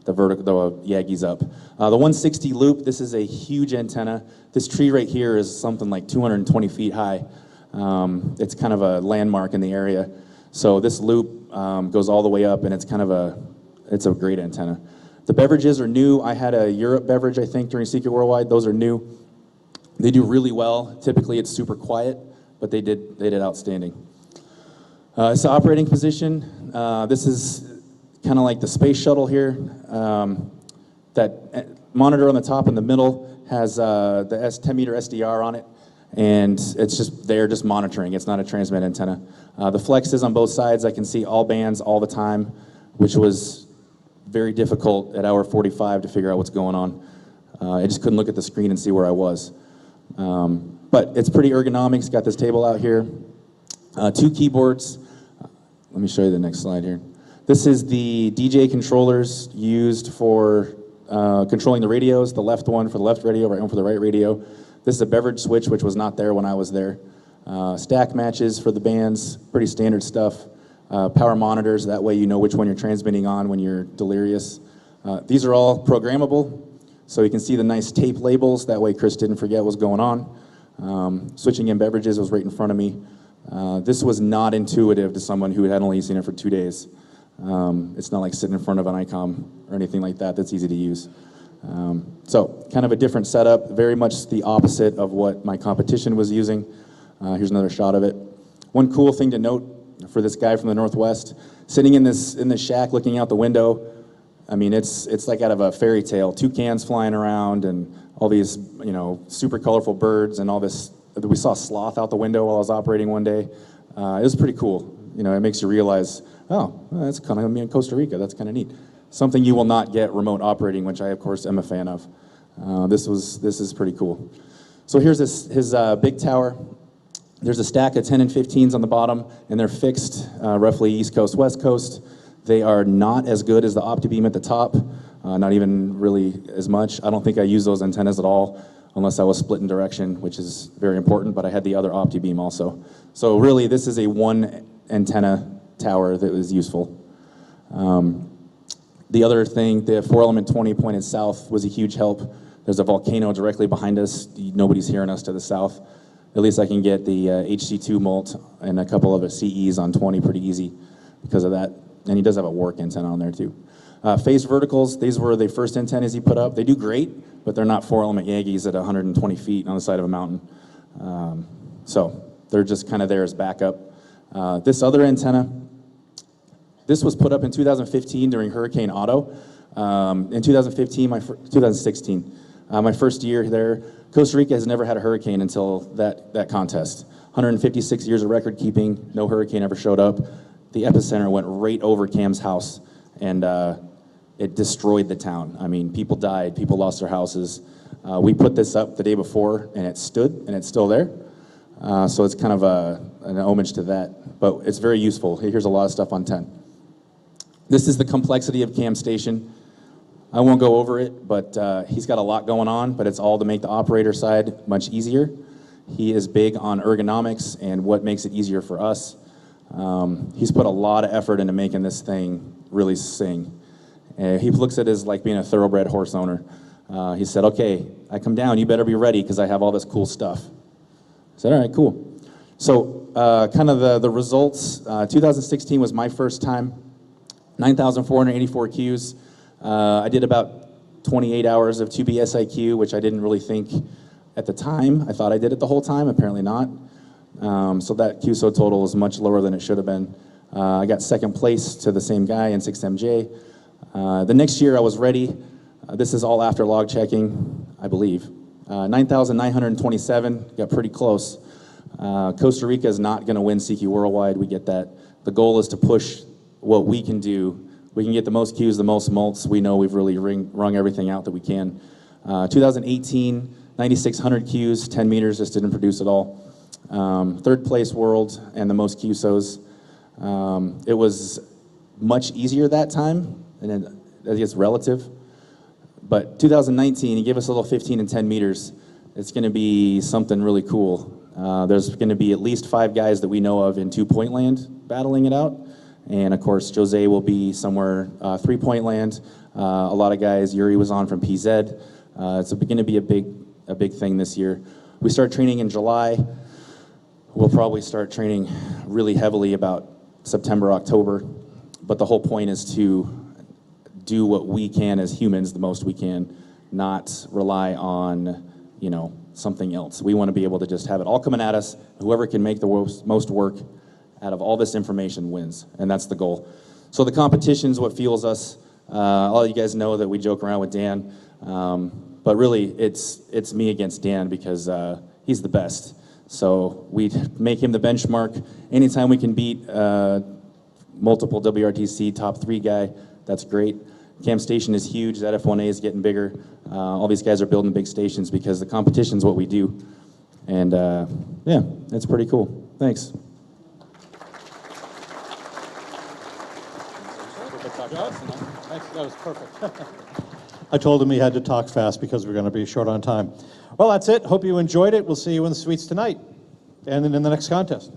Yagis up. The 160 loop, this is a huge antenna. This tree right here is something like 220 feet high. It's kind of a landmark in the area. So this loop goes all the way up, and it's a great antenna. The beverages are new. I had a Europe beverage, I think, during CQ Worldwide. Those are new. They do really well. Typically, it's super quiet, but they did outstanding. It's the operating position. This is kind of like the space shuttle here. That monitor on the top in the middle has the 10-meter SDR on it, and it's just there, just monitoring. It's not a transmit antenna. The Flex is on both sides. I can see all bands all the time, which was very difficult at hour 45 to figure out what's going on. I just couldn't look at the screen and see where I was. But it's pretty ergonomic. It's got this table out here. 2 keyboards. Let me show you the next slide here. This is the DJ controllers used for controlling the radios. The left one for the left radio, right one for the right radio. This is a beverage switch, which was not there when I was there. Stack matches for the bands, pretty standard stuff. Power monitors, that way you know which one you're transmitting on when you're delirious. These are all programmable, so you can see the nice tape labels. That way Chris didn't forget what's going on. Switching in beverages was right in front of me. This was not intuitive to someone who had only seen it for 2 days. It's not like sitting in front of an ICOM or anything like that that's easy to use. So kind of a different setup, very much the opposite of what my competition was using. Here's another shot of it. One cool thing to note for this guy from the Northwest, sitting in this shack looking out the window, I mean, it's like out of a fairy tale. Toucans flying around and all these, super colorful birds and all this. We saw sloth out the window while I was operating one day. It was pretty cool. It makes you realize, oh, that's kind of me in Costa Rica. That's kind of neat. Something you will not get remote operating, which I, of course, am a fan of. This is pretty cool. So here's his big tower. There's a stack of 10 and 15s on the bottom, and they're fixed roughly East Coast, West Coast. They are not as good as the OptiBeam at the top, not even really as much. I don't think I use those antennas at all, unless I was split in direction, which is very important, but I had the other OptiBeam also. So really, this is a one antenna tower that was useful. The other thing, the 4-element 20 pointed south was a huge help. There's a volcano directly behind us. Nobody's hearing us to the south. At least I can get the HC2 molt and a couple of CEs on 20 pretty easy because of that. And he does have a work antenna on there too. Phased verticals, these were the first antennas he put up. They do great, but they're not 4-element Yankees at 120 feet on the side of a mountain. So they're just kind of there as backup. This other antenna, this was put up in 2015 during Hurricane Otto. In 2016, my first year there, Costa Rica has never had a hurricane until that contest. 156 years of record keeping, no hurricane ever showed up. The epicenter went right over Cam's house, and it destroyed the town. I mean, people died, people lost their houses. We put this up the day before, and it stood, and it's still there. So it's kind of an homage to that, but it's very useful. Here's a lot of stuff on 10. This is the complexity of Cam's station. I won't go over it, but he's got a lot going on, but it's all to make the operator side much easier. He is big on ergonomics and what makes it easier for us. He's put a lot of effort into making this thing really sing. He looks at it as like being a thoroughbred horse owner. He said, okay, I come down, you better be ready because I have all this cool stuff. I said, all right, cool. So kind of the results, 2016 was my first time, 9,484 Qs. I did about 28 hours of 2B SIQ, which I didn't really think at the time. I thought I did it the whole time, apparently not. So that QSO total is much lower than it should have been. I got second place to the same guy in 6MJ. The next year I was ready. This is all after log checking, I believe. 9,927, got pretty close. Costa Rica is not gonna win CQ Worldwide, we get that. The goal is to push what we can do. We can get the most Qs, the most mults. We know we've really wrung everything out that we can. 2018, 9,600 Qs, 10 meters, just didn't produce at all. Third place world and the most QSOs. It was much easier that time, and I guess relative. But 2019, he gave us a little 15 and 10 meters. It's gonna be something really cool. There's gonna be at least 5 guys that we know of in 2-point land battling it out. And of course, Jose will be somewhere 3-point land. A lot of guys, Yuri was on from PZ. It's gonna be a big thing this year. We start training in July. We'll probably start training really heavily about September, October. But the whole point is to do what we can as humans the most we can, not rely on, something else. We want to be able to just have it all coming at us. Whoever can make the most work out of all this information wins, and that's the goal. So the competition's what fuels us. All you guys know that we joke around with Dan, but really it's me against Dan because he's the best. So we make him the benchmark. Anytime we can beat multiple WRTC top 3 guy, that's great. Cam station is huge. That F1A is getting bigger. All these guys are building big stations because the competition's what we do. And yeah, that's pretty cool. Thanks.
That was perfect. I told him he had to talk fast because we're going to be short on time. Well, that's it. Hope you enjoyed it. We'll see you in the suites tonight and in the next contest.